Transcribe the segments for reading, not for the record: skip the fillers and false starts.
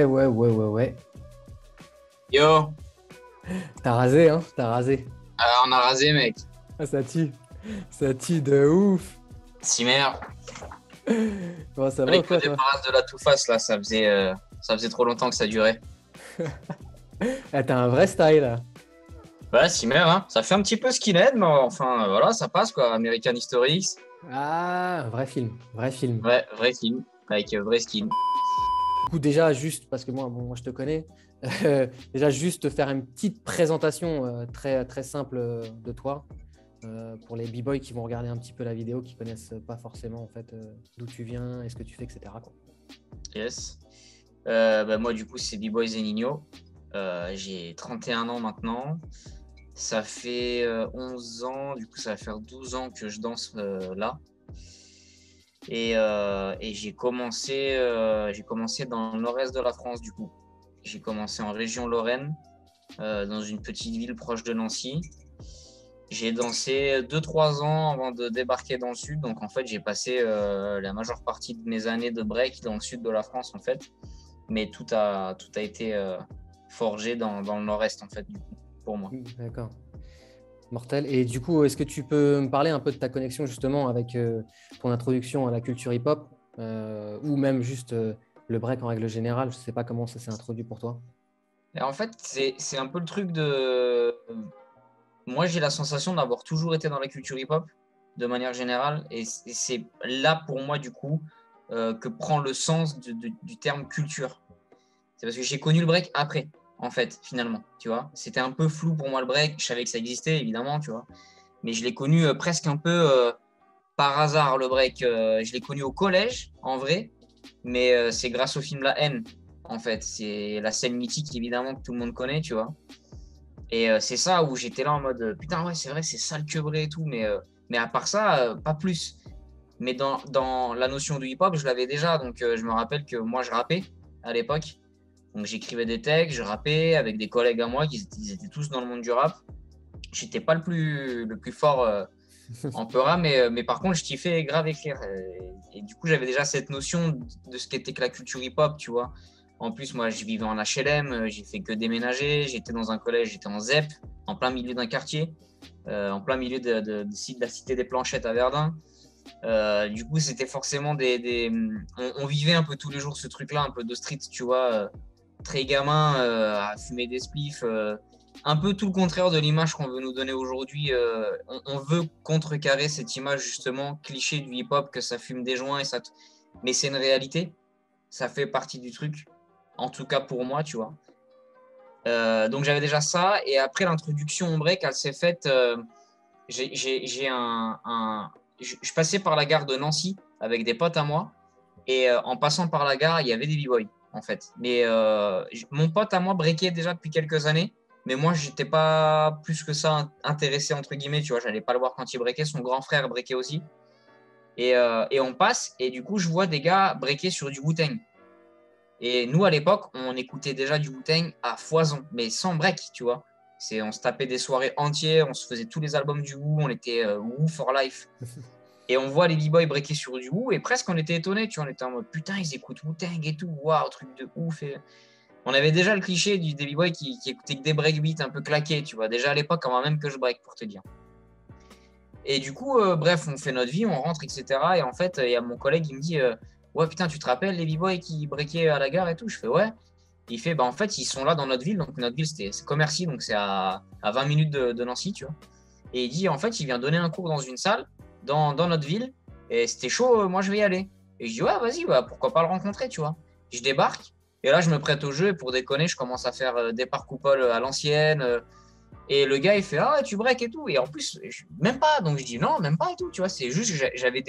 Ouais. Yo, T'as rasé, hein? T'as rasé. on a rasé, mec. Ah, ça tue. Ça tue de ouf. Cimer, Bon, ça va fallait ou que je quoi, me toi? débarrasse de la Too-Face, là. Ça faisait trop longtemps que ça durait. Ah, t'as un vrai style, là. Bah, Cimer, hein. Ça fait un petit peu skinhead, mais enfin, voilà, ça passe, quoi. American History X. Ah, vrai film. Vrai film. Ouais, vrai film, avec vrai skin. Du coup, déjà, juste, parce que moi je te connais, déjà, juste te faire une petite présentation très, très simple de toi pour les b-boys qui vont regarder un petit peu la vidéo, qui connaissent pas forcément, en fait, d'où tu viens et ce que tu fais, etc., quoi. Yes. Bah, moi, du coup, c'est B-Boy Nino. J'ai 31 ans maintenant. Ça fait 11 ans, du coup, ça va faire 12 ans que je danse là. Et j'ai commencé dans le nord-est de la France, du coup. J'ai commencé en région Lorraine, dans une petite ville proche de Nancy. J'ai dansé 2-3 ans avant de débarquer dans le sud. Donc, en fait, j'ai passé la majeure partie de mes années de break dans le sud de la France, en fait. Mais tout a été forgé dans le nord-est, en fait, du coup, pour moi. D'accord. Mortel. Et du coup, est-ce que tu peux me parler un peu de ta connexion justement avec ton introduction à la culture hip-hop ou même juste le break en règle générale? Je ne sais pas comment ça s'est introduit pour toi. Et en fait, c'est un peu le truc de... Moi, j'ai la sensation d'avoir toujours été dans la culture hip-hop de manière générale. Et c'est là, pour moi, du coup, que prend le sens du terme culture. C'est parce que j'ai connu le break après, en fait, finalement, tu vois. C'était un peu flou pour moi, le break. Je savais que ça existait, évidemment, tu vois. Mais je l'ai connu presque un peu par hasard, le break. Je l'ai connu au collège, en vrai. Mais c'est grâce au film La Haine, en fait. C'est la scène mythique, évidemment, que tout le monde connaît, tu vois. Et c'est ça où j'étais là en mode putain, ouais, c'est vrai, c'est ça le quebré et tout, mais à part ça, pas plus. Mais dans la notion du hip-hop, je l'avais déjà. Donc je me rappelle que moi, je rappais à l'époque. Donc j'écrivais des textes, je rappais avec des collègues à moi ils étaient tous dans le monde du rap. J'étais pas le plus fort en peu rap, mais par contre, je kiffais grave écrire. Et du coup, j'avais déjà cette notion de ce qu'était que la culture hip-hop, tu vois. En plus, moi, je vivais en HLM, j'ai fait que déménager. J'étais dans un collège, j'étais en ZEP, en plein milieu d'un quartier, en plein milieu de la cité des Planchettes à Verdun. Du coup, c'était forcément on vivait un peu tous les jours ce truc-là, un peu de street, tu vois, très gamin, à fumer des spliffs. Un peu tout le contraire de l'image qu'on veut nous donner aujourd'hui. On veut contrecarrer cette image justement cliché du hip-hop que ça fume des joints mais c'est une réalité. Ça fait partie du truc. En tout cas pour moi, tu vois. Donc j'avais déjà ça et après l'introduction au break, elle s'est faite. J'ai je passais par la gare de Nancy avec des potes à moi et en passant par la gare, il y avait des b-boys en fait. Mais mon pote à moi breakait déjà depuis quelques années, mais moi j'étais pas plus que ça intéressé entre guillemets, tu vois, j'allais pas le voir quand il breakait, son grand frère breakait aussi. Et on passe et du coup je vois des gars breaker sur du Wu-Tang. Et nous, à l'époque, on écoutait déjà du Wu-Tang à foison, mais sans break, tu vois. On se tapait des soirées entières, on se faisait tous les albums du Wu, on était Wu for life. Et on voit les b-boys breaker sur du Wu, et presque on était étonnés, tu vois. On était en mode putain, ils écoutent Wu-Tang et tout, waouh, truc de ouf. Et... On avait déjà le cliché des b-boys qui écoutaient que des breakbeats un peu claqués, tu vois. Déjà à l'époque, avant même que je break, pour te dire. Et du coup, bref, on fait notre vie, on rentre, etc. Et en fait, il y a mon collègue qui me dit ouais, putain, tu te rappelles les b-boys qui breakaient à la gare et tout? Je fais ouais. Et il fait bah en fait, ils sont là dans notre ville. Donc notre ville, c'est Commercy, donc c'est à 20 minutes de Nancy, tu vois. Et il dit en fait, il vient donner un cours dans une salle dans notre ville. Et c'était chaud, moi je vais y aller. Et je dis ouais, vas-y, bah, pourquoi pas le rencontrer, tu vois. Je débarque. Et là, je me prête au jeu. Et pour déconner, je commence à faire des parcouples à l'ancienne. Et le gars, il fait ah, ouais, tu break et tout. Et en plus, même pas. Donc je dis non, même pas et tout. Tu vois, c'est juste que j'avais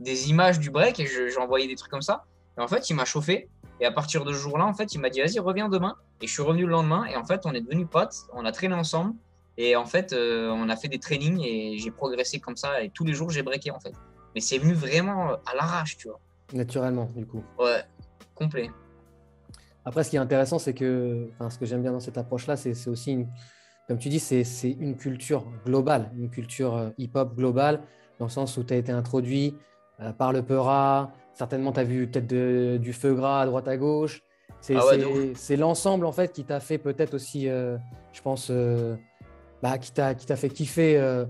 des images du break et j'envoyais des trucs comme ça. Et en fait, il m'a chauffé. Et à partir de ce jour-là, en fait, il m'a dit vas-y, reviens demain. Et je suis revenu le lendemain. Et en fait, on est devenus potes. On a traîné ensemble. Et en fait, on a fait des trainings et j'ai progressé comme ça. Et tous les jours, j'ai breaké en fait. Mais c'est venu vraiment à l'arrache, tu vois. Naturellement, du coup. Ouais, complet. Après, ce qui est intéressant, c'est que, enfin, ce que j'aime bien dans cette approche-là, c'est aussi, comme tu dis, c'est une culture globale, une culture hip-hop globale, dans le sens où tu as été introduit par le Peura, certainement tu as vu peut-être du feu gras à droite à gauche, Ah ouais, de ouf. C'est l'ensemble en fait qui t'a fait peut-être aussi, je pense, qui t'a fait kiffer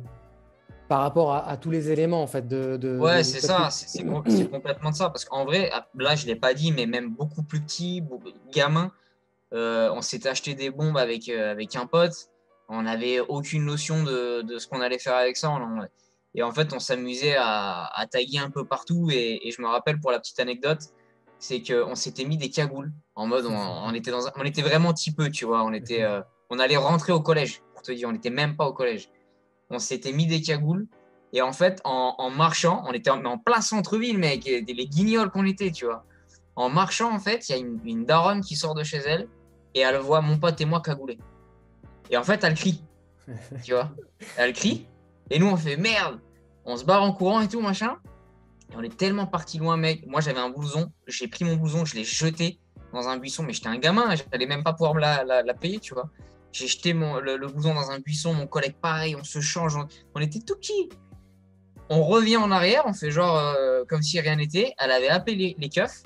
par rapport à tous les éléments en fait Ouais, du c'est fait que. ça, c'est complètement de ça. Parce qu'en vrai, là, je ne l'ai pas dit, mais même beaucoup plus petit, gamin, on s'était acheté des bombes avec un pote. On n'avait aucune notion de ce qu'on allait faire avec ça. Et en fait, on s'amusait à taguer un peu partout. Et je me rappelle, pour la petite anecdote, c'est qu'on s'était mis des cagoules. En mode, on était vraiment typeux, tu vois. On allait rentrer au collège, pour te dire. On n'était même pas au collège. On s'était mis des cagoules. Et en fait, en marchant, on était en plein centre-ville, mec, les guignols qu'on était, tu vois. En marchant, en fait, il y a une daronne qui sort de chez elle et elle voit mon pote et moi cagoulés. Et en fait, elle crie, tu vois. Elle crie et nous, on fait merde. On se barre en courant et tout, machin. Et on est tellement parti loin, mec. Moi, j'avais un blouson. J'ai pris mon blouson, je l'ai jeté dans un buisson. Mais j'étais un gamin, je n'allais même pas pouvoir me la payer, tu vois. J'ai jeté le blouson dans un buisson. Mon collègue, pareil, on se change. On était tout petits. On revient en arrière, on fait genre comme si rien n'était. Elle avait appelé les keufs.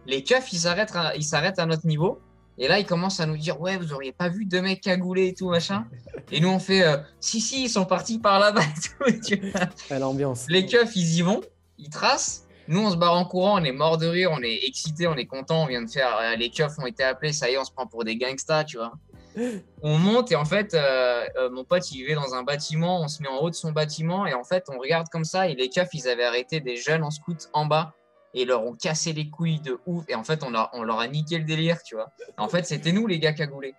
Les keufs, ils s'arrêtent à notre niveau. Et là, ils commencent à nous dire, ouais, vous auriez pas vu deux mecs cagoulés et tout, machin. Et nous, on fait, si, ils sont partis par là-bas et tout. Tu vois. À l'ambiance. Les keufs, ils y vont, ils tracent. Nous, on se barre en courant, on est mort de rire, on est excité, on est content. On vient de faire, les keufs ont été appelés, ça y est, on se prend pour des gangsters, tu vois. On monte et en fait, mon pote, il vivait dans un bâtiment, on se met en haut de son bâtiment et en fait, on regarde comme ça et les keufs, ils avaient arrêté des jeunes en scout en bas et ils leur ont cassé les couilles de ouf et en fait, on leur a niqué le délire, tu vois. En fait, c'était nous les gars cagoulés.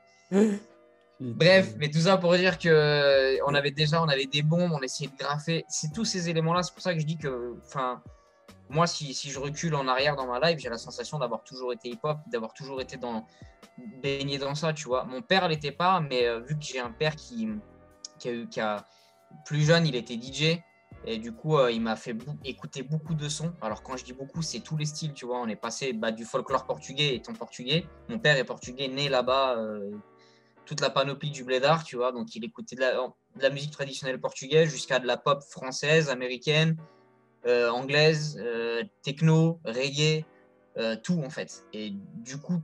Bref, mais tout ça pour dire que on avait des bombes, on essayait de graffer. C'est tous ces éléments-là, c'est pour ça que je dis que, enfin, moi, si je recule en arrière dans ma life, j'ai la sensation d'avoir toujours été hip-hop, d'avoir toujours été baigné dans ça, tu vois. Mon père l'était pas, mais vu que j'ai un père qui a plus jeune, il était DJ. Et du coup, il m'a fait écouter beaucoup de sons. Alors, quand je dis beaucoup, c'est tous les styles, tu vois. On est passé du folklore portugais étant portugais. Mon père est portugais, né là-bas, toute la panoplie du blédard, tu vois. Donc, il écoutait de la musique traditionnelle portugaise jusqu'à de la pop française, américaine, anglaise, techno, reggae, tout en fait. Et du coup,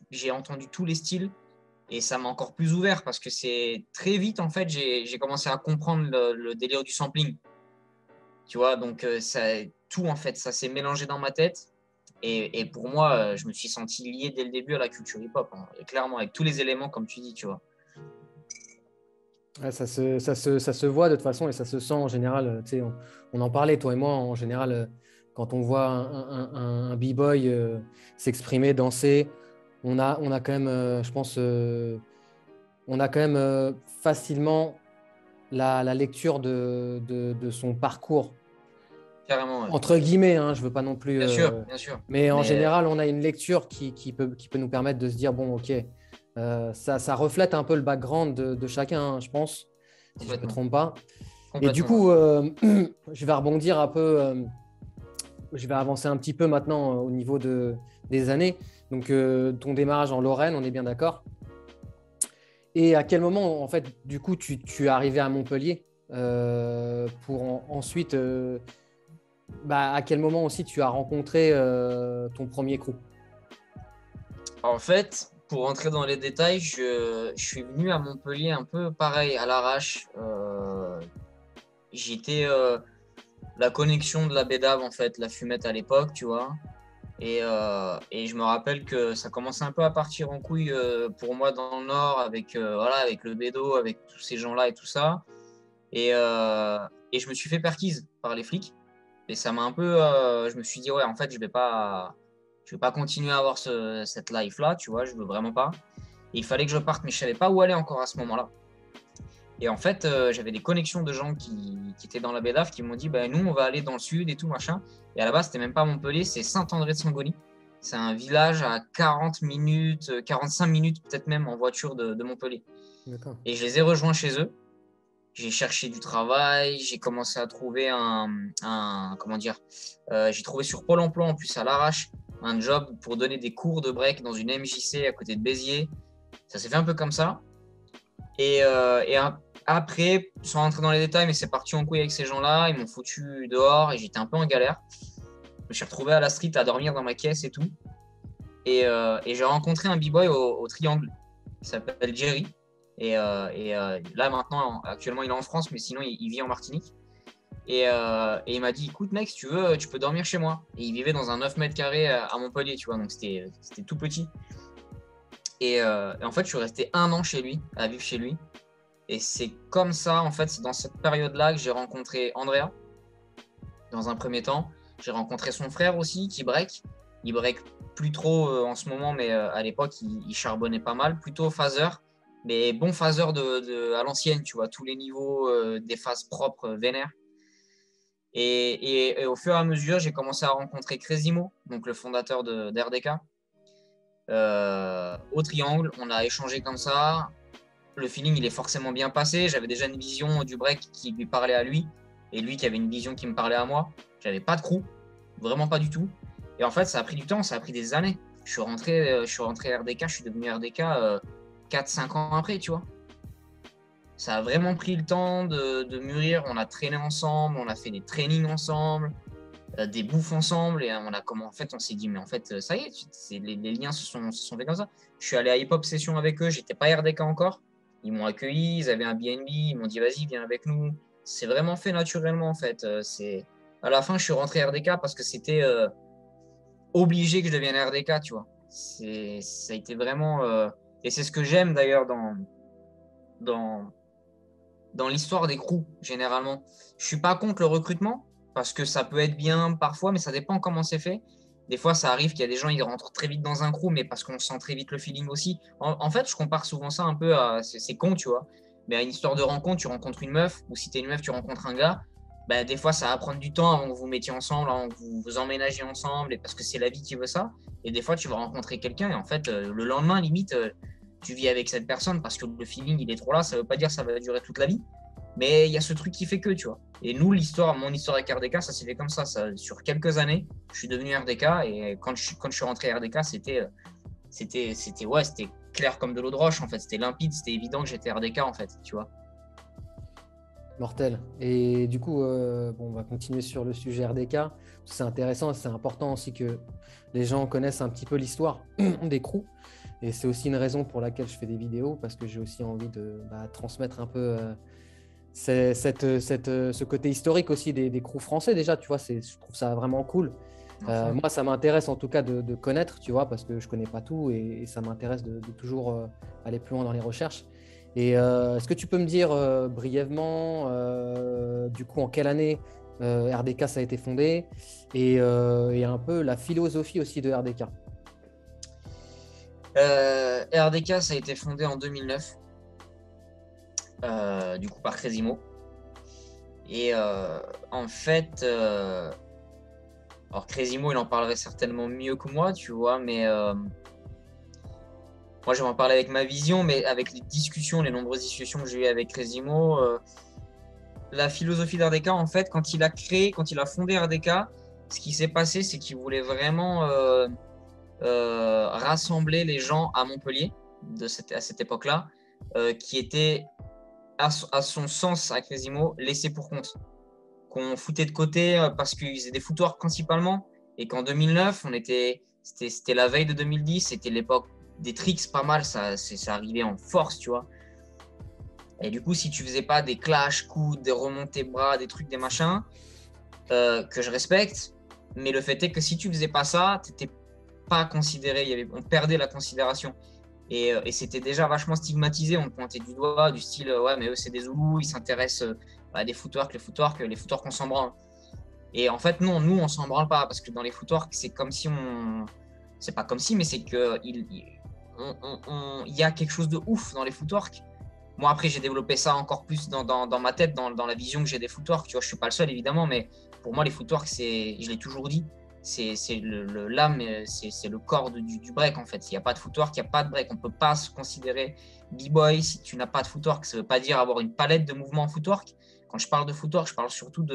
j'ai entendu tous les styles et ça m'a encore plus ouvert parce que c'est très vite en fait, j'ai commencé à comprendre le délire du sampling. Tu vois, donc tout en fait, ça s'est mélangé dans ma tête. Et pour moi, je me suis senti lié dès le début à la culture hip-hop, hein, clairement, avec tous les éléments, comme tu dis, tu vois. Ouais, ça se voit de toute façon et ça se sent en général. On en parlait, toi et moi, en général, quand on voit un b-boy s'exprimer, danser, on a quand même, je pense, on a quand même facilement la lecture de son parcours. Carrément, ouais. Entre guillemets, hein, je ne veux pas non plus. Bien sûr, bien sûr. Mais en Mais, général, on a une lecture qui peut nous permettre de se dire, bon, ok, ça reflète un peu le background de chacun, hein, je pense, si je ne me trompe pas. Et du coup, je vais rebondir un peu, je vais avancer un petit peu maintenant au niveau des années. Donc, ton démarrage en Lorraine, on est bien d'accord. Et à quel moment, en fait, du coup, tu es arrivé à Montpellier pour ensuite, à quel moment aussi tu as rencontré ton premier crew? en fait, pour rentrer dans les détails, je suis venu à Montpellier un peu pareil, à l'arrache. J'étais la connexion de la bédave, en fait, la fumette à l'époque, tu vois. Et je me rappelle que ça commençait un peu à partir en couille pour moi dans le Nord avec, avec le bédo, avec tous ces gens-là et tout ça. Et je me suis fait perquise par les flics. Et ça m'a un peu. Je me suis dit, ouais, en fait, je vais pas continuer à avoir cette life-là, tu vois, je veux vraiment pas. Et il fallait que je parte, mais je savais pas où aller encore à ce moment-là. Et en fait, j'avais des connexions de gens qui étaient dans la BEDAF qui m'ont dit, bah, nous, on va aller dans le sud et tout, machin. Et à la base, c'était même pas Montpellier, c'est Saint-André-de-Sangoni. C'est un village à 40 minutes, 45 minutes peut-être même en voiture de Montpellier. D'accord. Et je les ai rejoints chez eux. J'ai cherché du travail, j'ai commencé à trouver comment dire, j'ai trouvé sur Pôle emploi en plus à l'arrache un job pour donner des cours de break dans une MJC à côté de Béziers. Ça s'est fait un peu comme ça. Et après, sans rentrer dans les détails, mais c'est parti en couille avec ces gens-là, ils m'ont foutu dehors et j'étais un peu en galère. Je me suis retrouvé à la street à dormir dans ma caisse et tout. Et j'ai rencontré un b-boy au Triangle qui s'appelle Jerry. Là, maintenant, actuellement, il est en France, mais sinon, il vit en Martinique. Et il m'a dit, écoute, mec, si tu veux, tu peux dormir chez moi. Et il vivait dans un 9 mètres carrés à Montpellier, tu vois, donc c'était tout petit. Et en fait, je suis resté 1 an chez lui, à vivre chez lui. Et c'est comme ça, en fait, c'est dans cette période-là que j'ai rencontré Andrea, dans un premier temps. J'ai rencontré son frère aussi, qui break. Il break plus trop en ce moment, mais à l'époque, il charbonnait pas mal. Plutôt phaser, mais bon phaser à l'ancienne, tu vois, tous les niveaux, des phases propres, vénères. Et au fur et à mesure, j'ai commencé à rencontrer Crazymo, donc le fondateur d'RDK. Au Triangle, on a échangé comme ça. Le feeling, il est forcément bien passé. J'avais déjà une vision du break qui lui parlait à lui, et lui qui avait une vision qui me parlait à moi. J'avais pas de crew, vraiment pas du tout. Et en fait, ça a pris du temps, ça a pris des années. Je suis rentré à RDK, je suis devenu RDK 4-5 ans après, tu vois. Ça a vraiment pris le temps de mûrir. On a traîné ensemble, on a fait des trainings ensemble, des bouffes ensemble. Et en fait, on s'est dit, mais en fait, ça y est, les liens se sont faits comme ça. Je suis allé à Hip Hop Session avec eux, j'étais pas RDK encore. Ils m'ont accueilli, ils avaient un BNB, ils m'ont dit, vas-y, viens avec nous. C'est vraiment fait naturellement, en fait. À la fin, je suis rentré RDK parce que c'était obligé que je devienne RDK, tu vois. Ça a été vraiment... Et c'est ce que j'aime d'ailleurs dans l'histoire des crews, généralement. Je suis pas contre le recrutement, parce que ça peut être bien parfois, mais ça dépend comment c'est fait. Des fois, ça arrive qu'il y a des gens, ils rentrent très vite dans un crew, mais parce qu'on sent très vite le feeling aussi. En fait, je compare souvent ça un peu à... C'est con, tu vois. Mais à une histoire de rencontre, tu rencontres une meuf, ou si tu es une meuf, tu rencontres un gars. Bah, des fois, ça va prendre du temps avant que vous mettiez ensemble, avant que vous vous emménagiez ensemble, et parce que c'est la vie qui veut ça. Et des fois, tu vas rencontrer quelqu'un, et en fait, le lendemain, limite, tu vis avec cette personne parce que le feeling, il est trop là. Ça veut pas dire que ça va durer toute la vie. Mais il y a ce truc qui fait que, tu vois. Et nous, mon histoire avec RDK, ça s'est fait comme ça. Sur quelques années, je suis devenu RDK. Et quand je suis rentré à RDK, c'était clair comme de l'eau de roche, en fait. C'était limpide, c'était évident que j'étais RDK, en fait, tu vois. Mortel. Et du coup, on va continuer sur le sujet RDK. C'est intéressant, c'est important aussi que les gens connaissent un petit peu l'histoire des crews. Et c'est aussi une raison pour laquelle je fais des vidéos, parce que j'ai aussi envie de transmettre un peu ce côté historique aussi des crews français déjà, tu vois, je trouve ça vraiment cool. Moi, ça m'intéresse en tout cas de connaître, tu vois, parce que je connais pas tout et ça m'intéresse de toujours aller plus loin dans les recherches. Et est-ce que tu peux me dire brièvement, du coup, en quelle année RDK ça a été fondé et un peu la philosophie aussi de RDK? RDK, ça a été fondé en 2009, du coup par Crazymo. Et en fait, alors Crazymo, il en parlerait certainement mieux que moi, tu vois, mais moi, je vais en parler avec ma vision, mais avec les nombreuses discussions que j'ai eues avec Crazymo, la philosophie d'RDK, en fait, quand il a fondé RDK, ce qui s'est passé, c'est qu'il voulait vraiment rassembler les gens à Montpellier à cette époque-là, qui étaient, à son sens, à Crazymo, laissés pour compte, qu'on foutait de côté parce qu'ils faisaient des footwork principalement, et qu'en 2009, c'était la veille de 2010, c'était l'époque des tricks pas mal, ça arrivait en force, tu vois. Et du coup, si tu faisais pas des clash, coudes, des remontées bras, des trucs, des machins, que je respecte, mais le fait est que si tu faisais pas ça, t'étais pas considéré, on perdait la considération. Et c'était déjà vachement stigmatisé, on pointait du doigt, du style, ouais, mais eux, c'est des Zoulous, ils s'intéressent à des footwork, les footwork, on s'en branle. Et en fait, non, nous, on s'en branle pas, parce que dans les footwork, c'est comme si on... C'est pas comme si, mais c'est que il y a quelque chose de ouf dans les footwork. Moi, après, j'ai développé ça encore plus dans ma tête, dans la vision que j'ai des footwork. Tu vois, je suis pas le seul, évidemment, mais pour moi, les footwork, je l'ai toujours dit, c'est l'âme, c'est le corps du break, en fait. S'il n'y a pas de footwork, il n'y a pas de break. On ne peut pas se considérer b-boy si tu n'as pas de footwork. Ça ne veut pas dire avoir une palette de mouvements en footwork. Quand je parle de footwork, je parle surtout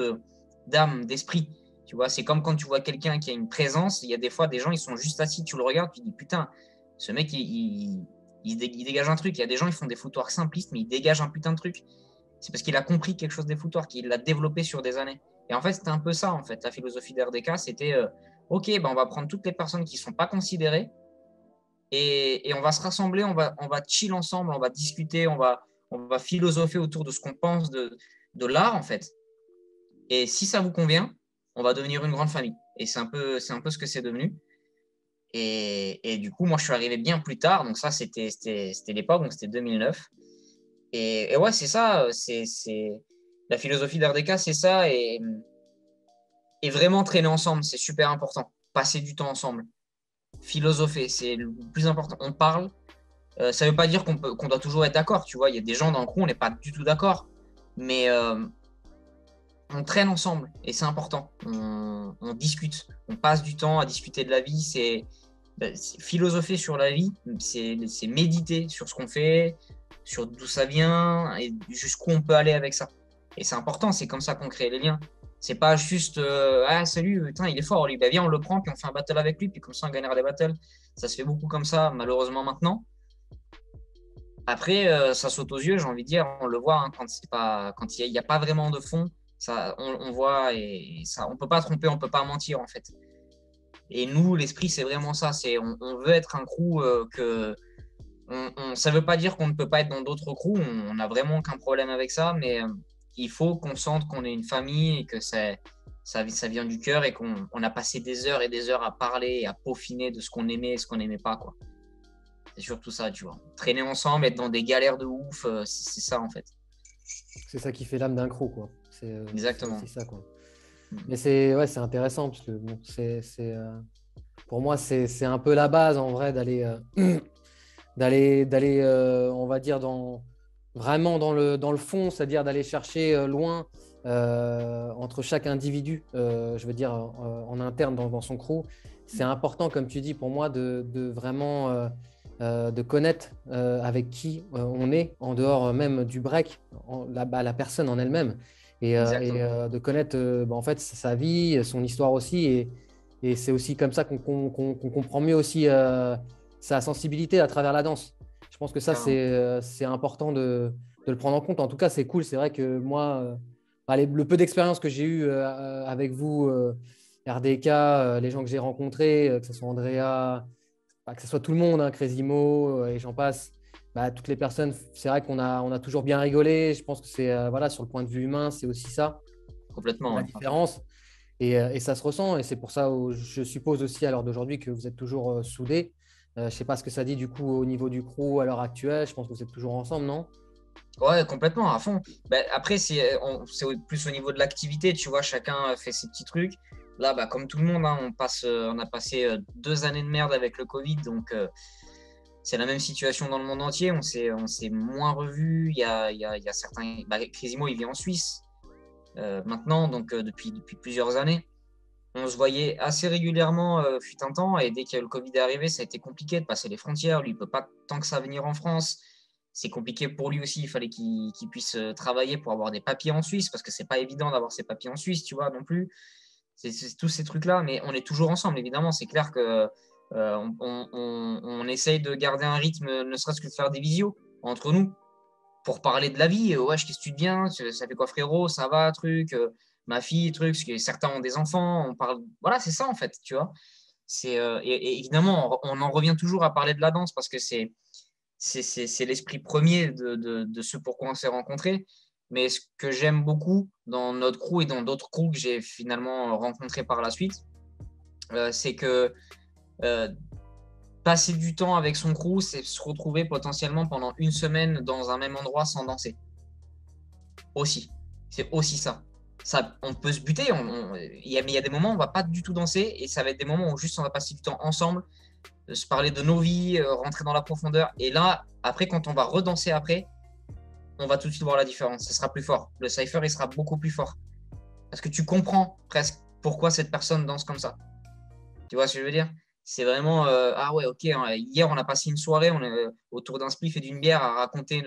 d'âme, d'esprit. Tu vois, c'est comme quand tu vois quelqu'un qui a une présence. Il y a des fois des gens, ils sont juste assis, tu le regardes, tu te dis putain, ce mec, il dégage un truc. Il y a des gens, ils font des footwork simplistes, mais ils dégagent un putain de truc. C'est parce qu'il a compris quelque chose des footwork, il l'a développé sur des années. Et en fait, c'était un peu ça, en fait. La philosophie d'RDK, c'était ok, on va prendre toutes les personnes qui ne sont pas considérées et on va se rassembler, on va chill ensemble, on va discuter, on va philosopher autour de ce qu'on pense de l'art, en fait. Et si ça vous convient, on va devenir une grande famille. Et c'est un peu ce que c'est devenu. Et du coup, moi, je suis arrivé bien plus tard. Donc ça, c'était l'époque, donc c'était 2009. Et ouais, c'est ça. C'est la philosophie d'RDK, c'est ça. Et vraiment traîner ensemble, c'est super important. Passer du temps ensemble. Philosopher, c'est le plus important. On parle. Ça ne veut pas dire qu'on doit toujours être d'accord. Tu vois, il y a des gens dans le crew, on n'est pas du tout d'accord. Mais on traîne ensemble et c'est important. On discute. On passe du temps à discuter de la vie. C'est philosopher sur la vie. C'est méditer sur ce qu'on fait, sur d'où ça vient et jusqu'où on peut aller avec ça. Et c'est important. C'est comme ça qu'on crée les liens. C'est pas juste ah salut, putain, il est fort lui. Ben, viens, on le prend puis on fait un battle avec lui puis comme ça on gagnera des battles. Ça se fait beaucoup comme ça malheureusement maintenant. Après, ça saute aux yeux, j'ai envie de dire, on le voit hein, quand il n'y a pas vraiment de fond, ça, on voit et ça, on peut pas tromper, on peut pas mentir en fait. Et nous, l'esprit, c'est vraiment ça, c'est on veut être un crew ça veut pas dire qu'on ne peut pas être dans d'autres crews, on n'a vraiment aucun problème avec ça, mais il faut qu'on sente qu'on est une famille et que ça vient du cœur et qu'on a passé des heures et des heures à parler et à peaufiner de ce qu'on aimait et ce qu'on n'aimait pas, quoi. C'est surtout ça, tu vois. Traîner ensemble, être dans des galères de ouf, c'est ça en fait. C'est ça qui fait l'âme d'un crew, quoi. Exactement. C'est ça, quoi. Mais c'est intéressant parce que bon, pour moi, c'est un peu la base en vrai d'aller on va dire, vraiment dans le fond, c'est-à-dire d'aller chercher loin entre chaque individu, je veux dire en interne dans son crew. C'est important, comme tu dis, pour moi, de vraiment de connaître avec qui on est en dehors même du break, la personne en elle-même. Et de connaître en fait sa vie, son histoire aussi. Et c'est aussi comme ça qu'on comprend mieux aussi sa sensibilité à travers la danse. Je pense que ça, c'est important de le prendre en compte. En tout cas, c'est cool. C'est vrai que moi, le peu d'expérience que j'ai eu avec vous, RDK, les gens que j'ai rencontrés, que ce soit Andrea, que ce soit tout le monde, hein, Crésimo et j'en passe, toutes les personnes, c'est vrai on a toujours bien rigolé. Je pense que c'est voilà, sur le point de vue humain, c'est aussi ça, Complètement. la Ouais. différence. Et ça se ressent. Et c'est pour ça, je suppose aussi à l'heure d'aujourd'hui que vous êtes toujours soudés. Je ne sais pas ce que ça dit du coup au niveau du crew à l'heure actuelle. Je pense que vous êtes toujours ensemble, non? Ouais, complètement, à fond. Après, c'est plus au niveau de l'activité, tu vois, chacun fait ses petits trucs. Là, comme tout le monde, hein, on a passé 2 années de merde avec le Covid, donc c'est la même situation dans le monde entier. On s'est moins revus. Il y a certains. Crisimo, il vit en Suisse maintenant, donc depuis plusieurs années. On se voyait assez régulièrement, fut un temps, et dès que le Covid est arrivé, ça a été compliqué de passer les frontières. Lui, il ne peut pas tant que ça venir en France. C'est compliqué pour lui aussi. Il fallait qu'il puisse travailler pour avoir des papiers en Suisse, parce que c'est pas évident d'avoir ses papiers en Suisse, tu vois, non plus. C'est tous ces trucs-là, mais on est toujours ensemble, évidemment. C'est clair que on essaye de garder un rythme, ne serait-ce que de faire des visios entre nous pour parler de la vie. Ouais, qu'est-ce que tu deviens? Ça fait quoi, frérot? Ça va, truc? Ma fille, truc? Parce que certains ont des enfants. On parle. Voilà, c'est ça en fait, tu vois. Et évidemment, on en revient toujours à parler de la danse parce que c'est l'esprit premier de ce pourquoi on s'est rencontrés. Mais ce que j'aime beaucoup dans notre crew et dans d'autres crews que j'ai finalement rencontrés par la suite, c'est que euh, passer du temps avec son crew, c'est se retrouver potentiellement pendant une semaine dans un même endroit sans danser. Aussi. C'est aussi ça. On peut se buter, mais il y a des moments où on va pas du tout danser et ça va être des moments où juste on va passer du temps ensemble, se parler de nos vies, rentrer dans la profondeur. Et là, après, quand on va redanser après, on va tout de suite voir la différence. Ça sera plus fort. Le cypher, il sera beaucoup plus fort. Parce que tu comprends presque pourquoi cette personne danse comme ça. Tu vois ce que je veux dire? C'est vraiment, ah ouais, ok, hein, hier on a passé une soirée autour d'un spliff et d'une bière à raconter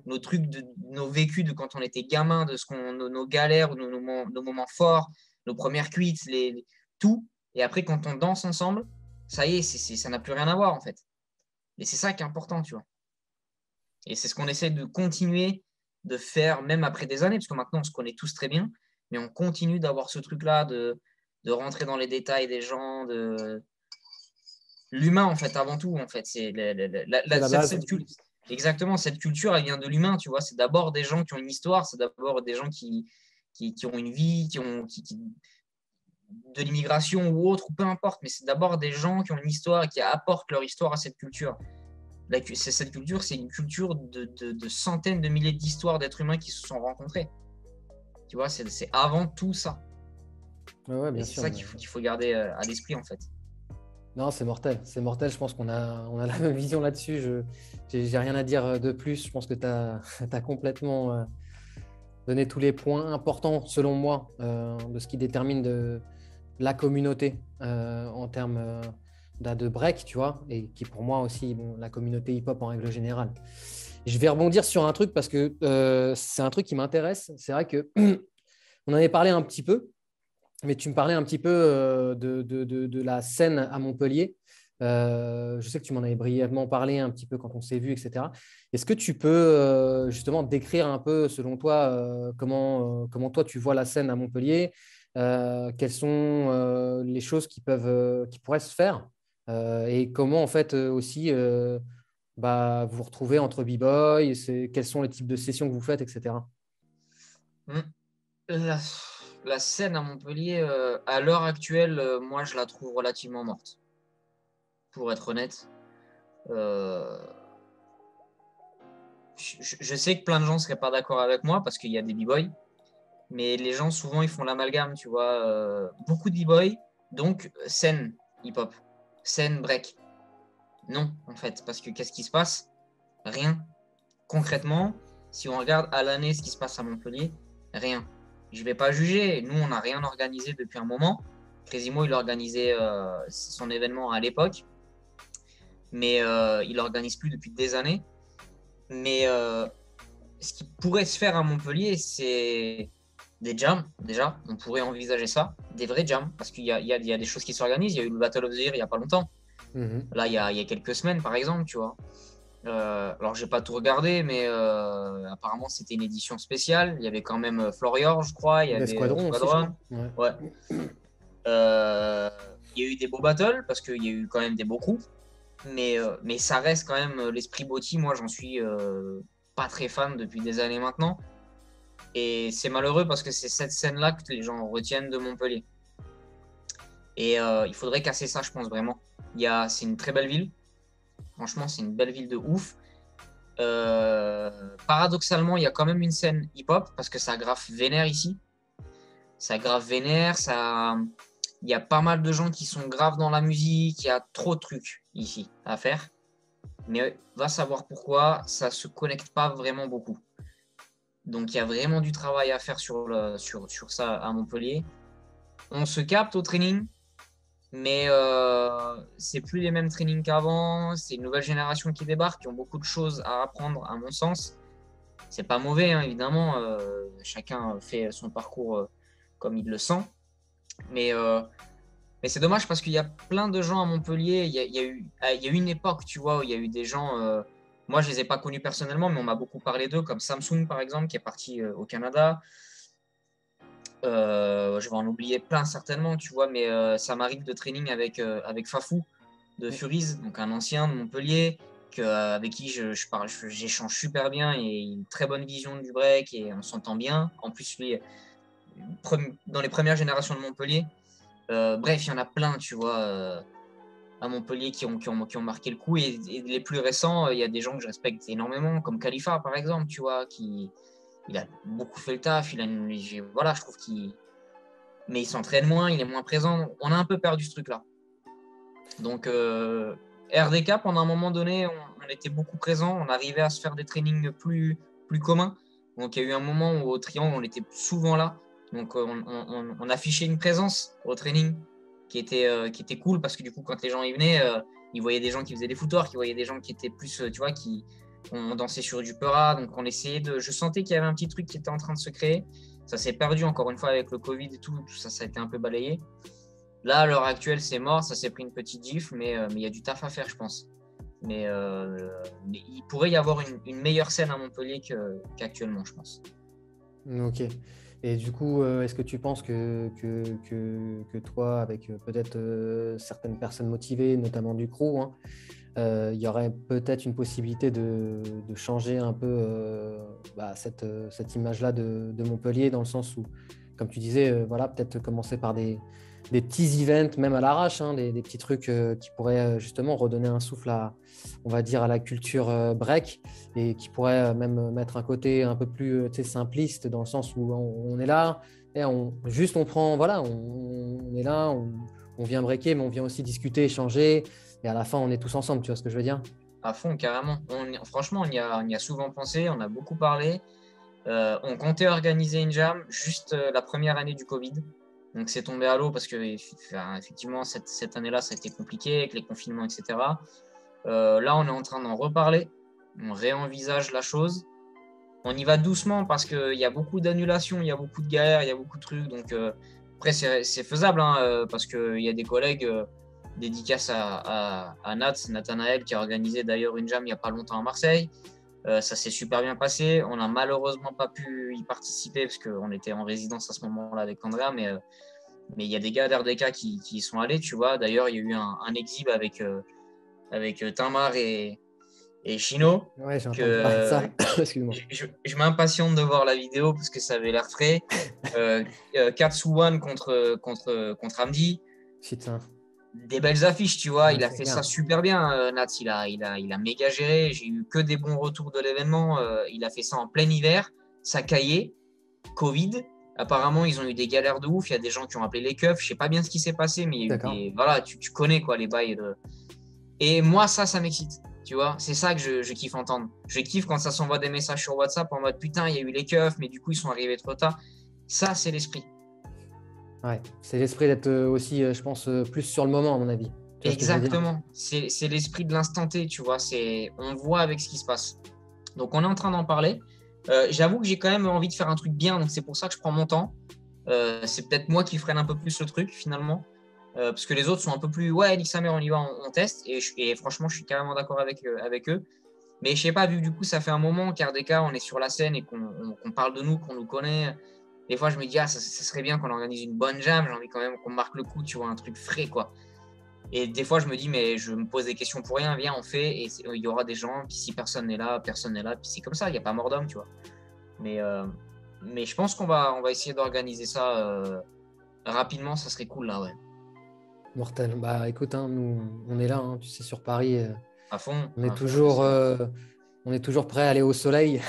nos trucs, nos vécus de quand on était gamin, de nos galères, nos moments forts, nos premières cuites, tout. Et après, quand on danse ensemble, ça y est, ça n'a plus rien à voir en fait. Et c'est ça qui est important, tu vois. Et c'est ce qu'on essaie de continuer de faire, même après des années, parce que maintenant on se connaît tous très bien, mais on continue d'avoir ce truc-là, de rentrer dans les détails des gens, l'humain, en fait, avant tout, en fait. C'est C'est la base. exactement, cette culture, elle vient de l'humain, tu vois. C'est d'abord des gens qui ont une histoire, c'est d'abord des gens qui ont une vie, de l'immigration ou autre, ou peu importe, mais c'est d'abord des gens qui ont une histoire et qui apportent leur histoire à cette culture. Cette culture, c'est une culture de centaines de milliers d'histoires d'êtres humains qui se sont rencontrés. Tu vois, c'est avant tout ça. Ouais, bien Et c'est sûr. ça qu'il faut garder à l'esprit, en fait. Non, c'est mortel. C'est mortel. Je pense on a la même vision là-dessus. J'ai rien à dire de plus. Je pense que tu as, complètement donné tous les points importants, selon moi, de ce qui détermine la communauté en termes de break, tu vois, et qui pour moi aussi, bon, la communauté hip-hop en règle générale. Je vais rebondir sur un truc parce que c'est un truc qui m'intéresse. C'est vrai que on en avait parlé un petit peu, mais tu me parlais un petit peu de la scène à Montpellier. Je sais que tu m'en avais brièvement parlé un petit peu quand on s'est vu, etc. Est-ce que tu peux justement décrire un peu, selon toi, comment toi tu vois la scène à Montpellier? Quelles sont les choses qui pourraient se faire? Et comment en fait aussi vous vous retrouvez entre b-boy, quels sont les types de sessions que vous faites, etc. Hmm. La, la scène à Montpellier, à l'heure actuelle, moi, je la trouve relativement morte, pour être honnête. Euh, je sais que plein de gens ne seraient pas d'accord avec moi parce qu'il y a des b-boys, mais les gens, souvent, ils font l'amalgame, tu vois. Beaucoup de b-boys, donc scène hip-hop, scène break. Non, en fait, parce que qu'est-ce qui se passe? Rien. Concrètement, si on regarde à l'année ce qui se passe à Montpellier, rien. Je ne vais pas juger. Nous, on n'a rien organisé depuis un moment. Crazy Mo, il organisait son événement à l'époque, mais il n'organise plus depuis des années. Mais ce qui pourrait se faire à Montpellier, c'est des jams, déjà. On pourrait envisager ça. Des vrais jams, parce qu'il y a des choses qui s'organisent. Il y a eu le Battle of the Year il n'y a pas longtemps. Là, il y a quelques semaines, par exemple, tu vois. Alors, j'ai pas tout regardé, mais apparemment, c'était une édition spéciale. Il y avait quand même Florior, je crois. Il y avait L'escadron aussi, je Squadron. crois. Ouais. Ouais. Il y a eu des beaux battles parce qu'il y a eu quand même des beaux coups. Mais ça reste quand même l'esprit Botti. Moi, j'en suis pas très fan depuis des années maintenant. Et c'est malheureux parce que c'est cette scène-là que les gens retiennent de Montpellier. Et il faudrait casser ça, je pense vraiment. C'est une très belle ville. Franchement, c'est une belle ville de ouf. Paradoxalement, il y a quand même une scène hip-hop parce que ça grave vénère ici. Ça grave vénère, il y a pas mal de gens qui sont graves dans la musique. Il y a trop de trucs ici à faire. Mais va savoir pourquoi, ça se connecte pas vraiment beaucoup. Donc il y a vraiment du travail à faire sur ça à Montpellier. On se capte au training, mais c'est plus les mêmes trainings qu'avant. C'est une nouvelle génération qui débarque, qui ont beaucoup de choses à apprendre, à mon sens. C'est pas mauvais, hein, évidemment. Chacun fait son parcours comme il le sent. Mais c'est dommage parce qu'il y a plein de gens à Montpellier. Il y a eu une époque, tu vois, où il y a eu des gens. Moi, je les ai pas connus personnellement, mais on m'a beaucoup parlé d'eux, comme Samsung, par exemple, qui est parti au Canada. Je vais en oublier plein, certainement, tu vois, mais ça m'arrive de training avec Fafou de Furies, donc un ancien de Montpellier, avec qui j'échange super bien et il a une très bonne vision du break et on s'entend bien. En plus, lui, dans les premières générations de Montpellier. Bref, il y en a plein, tu vois, à Montpellier qui ont marqué le coup. Et les plus récents, il y a des gens que je respecte énormément, comme Khalifa, par exemple, tu vois, il a beaucoup fait le taf. Voilà, je trouve mais il s'entraîne moins, il est moins présent. On a un peu perdu ce truc-là. Donc, RDK, pendant un moment donné, on était beaucoup présent. On arrivait à se faire des trainings plus communs. Donc, il y a eu un moment où au Triangle, on était souvent là. Donc, on affichait une présence au training qui était cool parce que du coup, quand les gens y venaient, ils voyaient des gens qui faisaient des footwork, ils voyaient des gens qui étaient plus, tu vois, on dansait sur du Peura. Donc, on essayait je sentais qu'il y avait un petit truc qui était en train de se créer. Ça s'est perdu encore une fois avec le Covid et tout ça a été un peu balayé. Là, à l'heure actuelle, c'est mort, ça s'est pris une petite gifle, mais il y a du taf à faire, je pense. Mais il pourrait y avoir une meilleure scène à Montpellier qu'actuellement, je pense. Ok. Et du coup, est-ce que tu penses que toi, avec peut-être certaines personnes motivées, notamment du crew, hein, il y aurait peut-être une possibilité de changer un peu cette image-là de Montpellier, dans le sens où, comme tu disais, voilà, peut-être commencer par des petits events, même à l'arrache, hein, des petits trucs qui pourraient justement redonner un souffle on va dire, à la culture break, et qui pourraient même mettre un côté un peu plus tu sais, simpliste, dans le sens où on est là, et on prend, voilà, on est là, on vient breaker, mais on vient aussi discuter, échanger. Et à la fin, on est tous ensemble, tu vois ce que je veux dire? À fond, carrément. Franchement, on y a souvent pensé, on a beaucoup parlé. On comptait organiser une jam juste la première année du Covid. Donc c'est tombé à l'eau parce que enfin, effectivement, cette année-là, ça a été compliqué avec les confinements, etc. Là, on est en train d'en reparler. On réenvisage la chose. On y va doucement parce qu'il y a beaucoup d'annulations, il y a beaucoup de galères, il y a beaucoup de trucs. Donc après, c'est faisable hein, parce qu'il y a des collègues, dédicaces à Nathanaël, qui a organisé d'ailleurs une jam il n'y a pas longtemps à Marseille. Ça s'est super bien passé. On n'a malheureusement pas pu y participer parce qu'on était en résidence à ce moment-là avec Andrea, mais il y a des gars d'RDK qui y sont allés, tu vois. D'ailleurs, il y a eu un exhib avec Tamar et Chino, Ouais, j'ai entendu parler de que ça. Excuse-moi. je m'impatiente de voir la vidéo parce que ça avait l'air frais. Katsuwan contre Amdi. Putain. Des belles affiches, tu vois. Ouais, Il a c'est fait clair. ça super bien, Nats. Il a méga géré. J'ai eu que des bons retours de l'événement. Il a fait ça en plein hiver. Ça caillait. Covid. Apparemment, ils ont eu des galères de ouf. Il y a des gens qui ont appelé les keufs. Je sais pas bien ce qui s'est passé, mais il y a eu D'accord. des. Voilà, tu connais quoi les bails. Et moi, ça m'excite. Tu vois, c'est ça que je kiffe entendre. Je kiffe quand ça s'envoie des messages sur WhatsApp en mode putain, il y a eu les keufs, mais du coup, ils sont arrivés trop tard. Ça, c'est l'esprit. Ouais. C'est l'esprit d'être aussi, je pense, plus sur le moment, à mon avis. Tu vois ce que je veux dire? Exactement. C'est l'esprit de l'instant T, tu vois. On voit avec ce qui se passe. Donc, on est en train d'en parler. J'avoue que j'ai quand même envie de faire un truc bien, donc c'est pour ça que je prends mon temps. C'est peut-être moi qui freine un peu plus le truc, finalement. Parce que les autres sont un peu plus, ouais, nique sa mère, on y va, on teste. Et franchement, je suis carrément d'accord avec eux. Mais je sais pas, vu que du coup, ça fait un moment qu'RDK, on est sur la scène et qu'on parle de nous, qu'on nous connaît. Des fois, je me dis, ah, ça serait bien qu'on organise une bonne jam. J'ai envie quand même qu'on marque le coup, tu vois, un truc frais, quoi. Et des fois, je me dis, mais je me pose des questions pour rien, viens, on fait, et il y aura des gens, puis si personne n'est là, personne n'est là, puis c'est comme ça, il n'y a pas mort d'homme, tu vois. Mais, euh, mais je pense qu'on va essayer d'organiser ça rapidement, ça serait cool, là, ouais. Mortel. Bah écoute, hein, nous, on est là, hein, tu sais, sur Paris, À fond, je sais. on est toujours prêt à aller au soleil,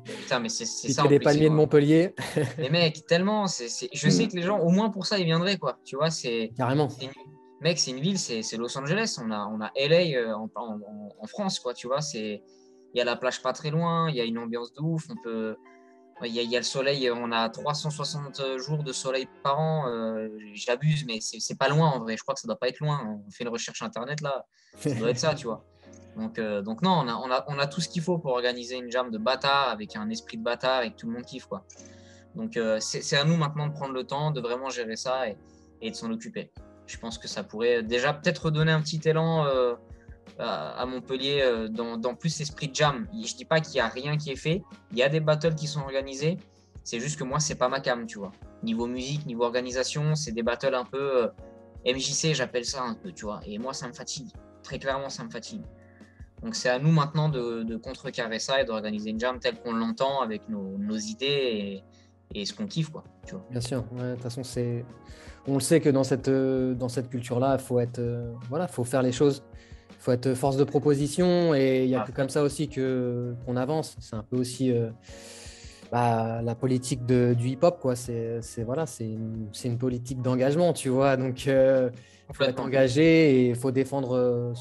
Putain, mais c'est ça piquer en les plus, c'est palmiers de quoi? Montpellier. Mais mec, tellement, je sais que les gens, au moins pour ça, ils viendraient, quoi. Tu vois, Carrément. mec, c'est une ville, c'est Los Angeles. On a LA en France, quoi. Tu vois, il y a la plage pas très loin, il y a une ambiance de ouf. Il y a le soleil, on a 360 jours de soleil par an. J'abuse, mais c'est pas loin en vrai. Je crois que ça doit pas être loin. On fait une recherche internet là, ça doit être ça, tu vois. Donc non, on a tout ce qu'il faut pour organiser une jam de bâtard avec un esprit de bâtard et que tout le monde kiffe, quoi. Donc, c'est à nous maintenant de prendre le temps, de vraiment gérer ça et de s'en occuper. Je pense que ça pourrait déjà peut-être redonner un petit élan à Montpellier dans plus l'esprit de jam. Je ne dis pas qu'il n'y a rien qui est fait. Il y a des battles qui sont organisés. C'est juste que moi, c'est pas ma cam, tu vois. Niveau musique, niveau organisation, c'est des battles un peu MJC, j'appelle ça un peu, tu vois. Et moi, ça me fatigue. Très clairement, ça me fatigue. Donc, c'est à nous maintenant de contrecarrer ça et d'organiser une jam telle qu'on l'entend avec nos idées et ce qu'on kiffe, quoi. Tu vois. Bien sûr. Ouais, de toute façon, on le sait que dans cette culture-là, il faut être, voilà, faut faire les choses. Il faut être force de proposition, et il n'y a À que comme fond. ça aussi qu'on avance. C'est un peu aussi la politique du hip-hop, quoi. Voilà, c'est une politique d'engagement, tu vois. Donc, il faut être Complètement. engagé et il faut défendre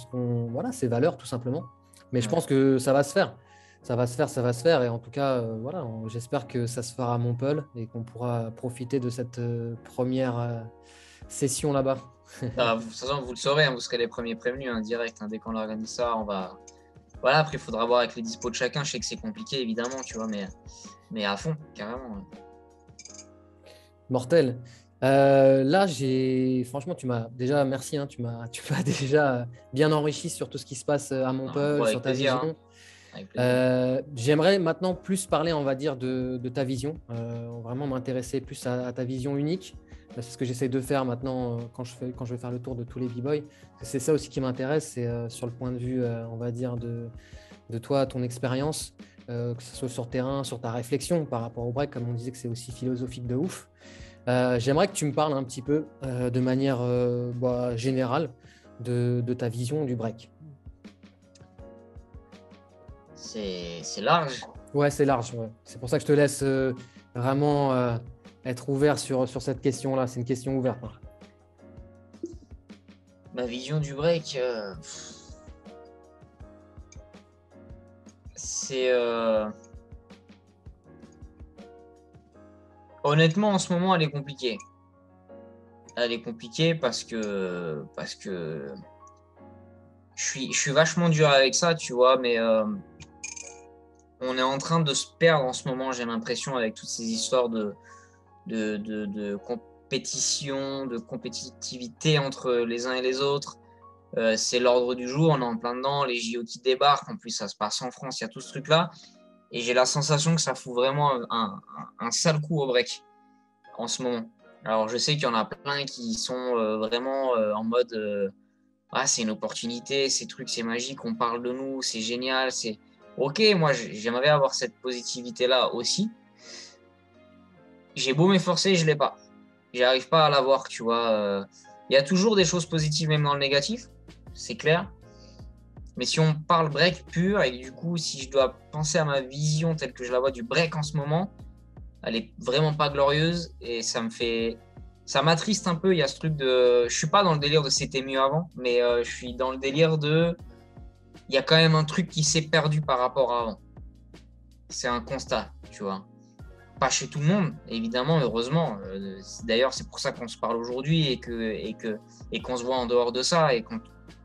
voilà, ses valeurs, tout simplement. Mais je Ouais. pense que ça va se faire. Ça va se faire, ça va se faire. Et en tout cas, voilà, j'espère que ça se fera à Montpellier et qu'on pourra profiter de cette première session là-bas. De toute façon, vous le saurez, hein, vous serez les premiers prévenus, hein, direct. Hein, dès qu'on organise ça, on va. Voilà, après, il faudra voir avec les dispos de chacun. Je sais que c'est compliqué, évidemment, tu vois, mais à fond, carrément. Ouais. Mortel. Là, franchement, tu m'as déjà, merci, hein, tu m'as déjà bien enrichi sur tout ce qui se passe à Non, Montpellier, bon, sur avec ta plaisir. Hein. vision. Avec plaisir. J'aimerais maintenant plus parler, on va dire, de ta vision, vraiment m'intéresser plus à ta vision unique. C'est ce que j'essaie de faire maintenant quand je vais faire le tour de tous les b-boys. C'est ça aussi qui m'intéresse, c'est sur le point de vue, on va dire, de toi, ton expérience, que ce soit sur terrain, sur ta réflexion par rapport au break, comme on disait que c'est aussi philosophique de ouf. J'aimerais que tu me parles un petit peu de manière générale de ta vision du break. C'est large. Ouais, c'est large. Ouais. C'est pour ça que je te laisse vraiment être ouvert sur cette question-là. C'est une question ouverte. Hein. Ma vision du break, c'est... Honnêtement, en ce moment, elle est compliquée. Elle est compliquée parce que je suis vachement dur avec ça, tu vois, mais on est en train de se perdre en ce moment, j'ai l'impression, avec toutes ces histoires de compétition, de compétitivité entre les uns et les autres. C'est l'ordre du jour, on est en plein dedans, les JO qui débarquent, en plus ça se passe en France, il y a tout ce truc-là. Et j'ai la sensation que ça fout vraiment un sale coup au break en ce moment. Alors je sais qu'il y en a plein qui sont vraiment en mode ah, c'est une opportunité, ces trucs c'est magique, on parle de nous, c'est génial, c'est ok, moi j'aimerais avoir cette positivité-là aussi. J'ai beau m'efforcer, je l'ai pas. J'arrive pas à l'avoir, tu vois. Il y a toujours des choses positives même dans le négatif, c'est clair. Mais si on parle break pur, et du coup, si je dois penser à ma vision telle que je la vois du break en ce moment, elle est vraiment pas glorieuse et ça m'attriste un peu. Il y a ce truc de, je suis pas dans le délire de c'était mieux avant, mais je suis dans le délire de, il y a quand même un truc qui s'est perdu par rapport à avant. C'est un constat, tu vois. Pas chez tout le monde, évidemment, heureusement. D'ailleurs, c'est pour ça qu'on se parle aujourd'hui et qu'on se voit en dehors de ça. Et quand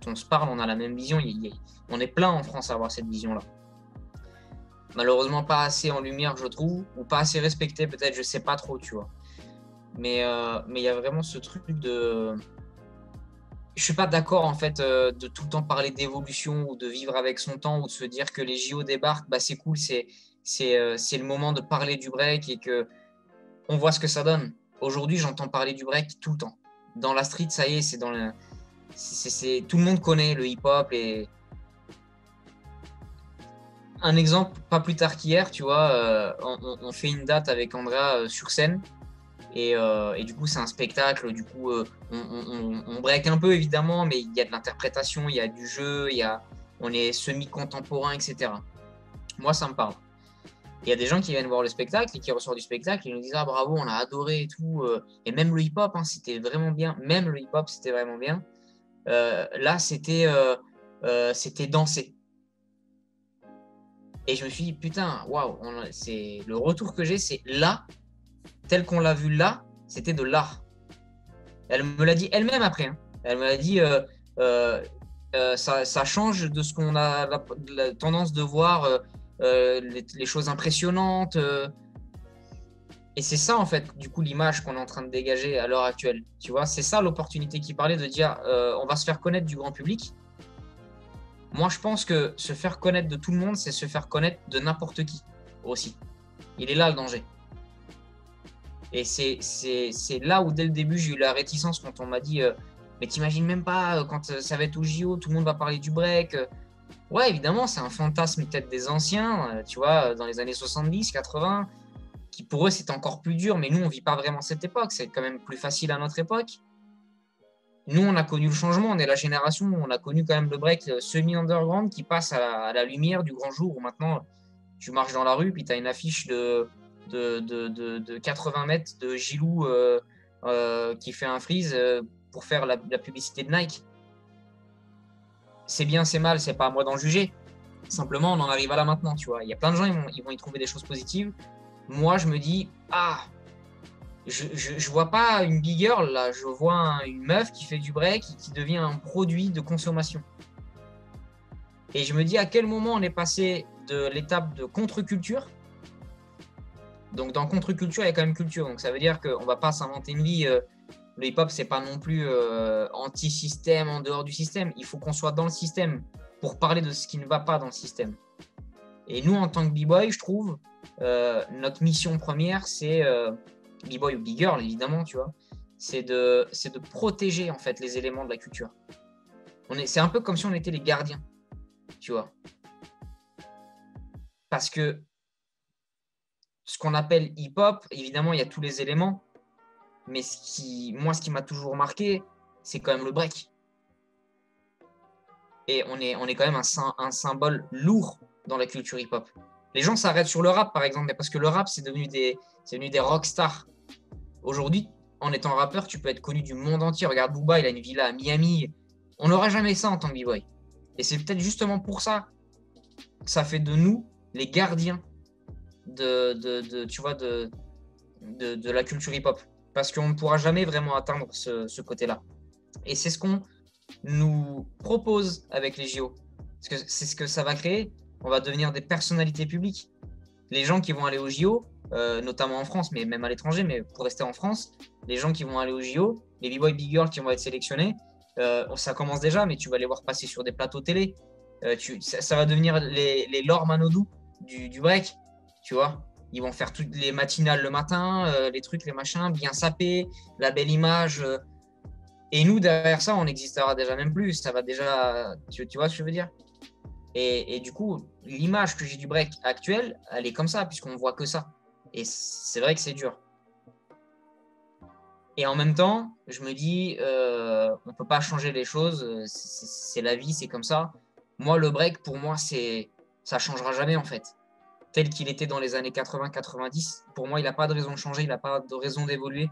on se parle, on a la même vision. On est plein en France à avoir cette vision-là. Malheureusement, pas assez en lumière, je trouve, ou pas assez respecté, peut-être, je sais pas trop, tu vois. Mais il y a vraiment ce truc de... Je suis pas d'accord, en fait, de tout le temps parler d'évolution ou de vivre avec son temps ou de se dire que les JO débarquent, bah, c'est cool, c'est le moment de parler du break et que on voit ce que ça donne. Aujourd'hui, j'entends parler du break tout le temps. Dans la street, ça y est, c'est dans le... tout le monde connaît le hip-hop et... Un exemple, pas plus tard qu'hier, tu vois, on fait une date avec Andrea sur scène et du coup, c'est un spectacle. Du coup, on break un peu évidemment, mais il y a de l'interprétation, il y a du jeu, on est semi-contemporain, etc. Moi, ça me parle. Il y a des gens qui viennent voir le spectacle et qui ressortent du spectacle et nous disent ah bravo, on a adoré et tout. Et même le hip-hop, hein, c'était vraiment bien. Même le hip-hop, c'était vraiment bien. Là, c'était dansé. Et je me suis dit, putain, waouh, c'est le retour que j'ai, c'est là, tel qu'on l'a vu là, c'était de l'art. Elle me l'a dit elle-même après. Hein. Elle me l'a dit, ça change de ce qu'on a la tendance de voir, les choses impressionnantes. Et c'est ça, en fait, du coup, l'image qu'on est en train de dégager à l'heure actuelle. Tu vois, c'est ça l'opportunité qui parlait de dire, on va se faire connaître du grand public. Moi, je pense que se faire connaître de tout le monde, c'est se faire connaître de n'importe qui aussi. Il est là le danger. Et c'est là où, dès le début, j'ai eu la réticence quand on m'a dit mais t'imagines même pas, quand ça va être au JO, tout le monde va parler du break. Ouais, évidemment, c'est un fantasme peut-être des anciens, tu vois, dans les années 70, 80, qui pour eux, c'était encore plus dur. Mais nous, on ne vit pas vraiment cette époque. C'est quand même plus facile à notre époque. Nous, on a connu le changement, on est la génération où on a connu quand même le break semi-underground qui passe à la lumière du grand jour où maintenant tu marches dans la rue puis tu as une affiche de 80 mètres de Gilou qui fait un freeze pour faire la publicité de Nike. C'est bien, c'est mal, c'est pas à moi d'en juger. Simplement, on en arrive à là maintenant, tu vois. Il y a plein de gens, ils vont y trouver des choses positives. Moi, je me dis, je vois pas une big girl là, je vois une meuf qui fait du break qui devient un produit de consommation. Et je me dis à quel moment on est passé de l'étape de contre-culture. Donc dans contre-culture, il y a quand même culture. Donc ça veut dire qu'on va pas s'inventer une vie. Le hip-hop, c'est pas non plus anti-système, en dehors du système. Il faut qu'on soit dans le système pour parler de ce qui ne va pas dans le système. Et nous, en tant que b-boy, je trouve, notre mission première, c'est b-boy ou b-girl, évidemment, tu vois, c'est de protéger en fait les éléments de la culture. C'est un peu comme si on était les gardiens, tu vois. Parce que ce qu'on appelle hip-hop, évidemment, il y a tous les éléments, mais ce qui m'a toujours marqué, c'est quand même le break. Et on est quand même un symbole lourd dans la culture hip-hop. Les gens s'arrêtent sur le rap, par exemple, mais parce que le rap, c'est devenu des rockstars. Aujourd'hui, en étant rappeur, tu peux être connu du monde entier. Regarde Booba, il a une villa à Miami. On n'aura jamais ça en tant que b-boy. Et c'est peut-être justement pour ça que ça fait de nous les gardiens tu vois, de la culture hip-hop. Parce qu'on ne pourra jamais vraiment atteindre ce côté-là. Et c'est ce qu'on nous propose avec les JO. Parce que c'est ce que ça va créer. On va devenir des personnalités publiques. Les gens qui vont aller aux JO, notamment en France, mais même à l'étranger, mais pour rester en France, les gens qui vont aller aux JO, les b-boys, b-girls qui vont être sélectionnés, ça commence déjà, mais tu vas les voir passer sur des plateaux télé. Ça va devenir les Laure Manodou du break, tu vois. Ils vont faire toutes les matinales le matin, les trucs, les machins, bien sapés, la belle image. Et nous, derrière ça, on n'existera déjà même plus. Ça va déjà. Tu vois ce que je veux dire? Et du coup, l'image que j'ai du break actuel, elle est comme ça, puisqu'on voit que ça. Et c'est vrai que c'est dur. Et en même temps, je me dis, on ne peut pas changer les choses. C'est la vie, c'est comme ça. Moi, le break, pour moi, ça ne changera jamais, en fait. Tel qu'il était dans les années 80-90, pour moi, il n'a pas de raison de changer, il n'a pas de raison d'évoluer.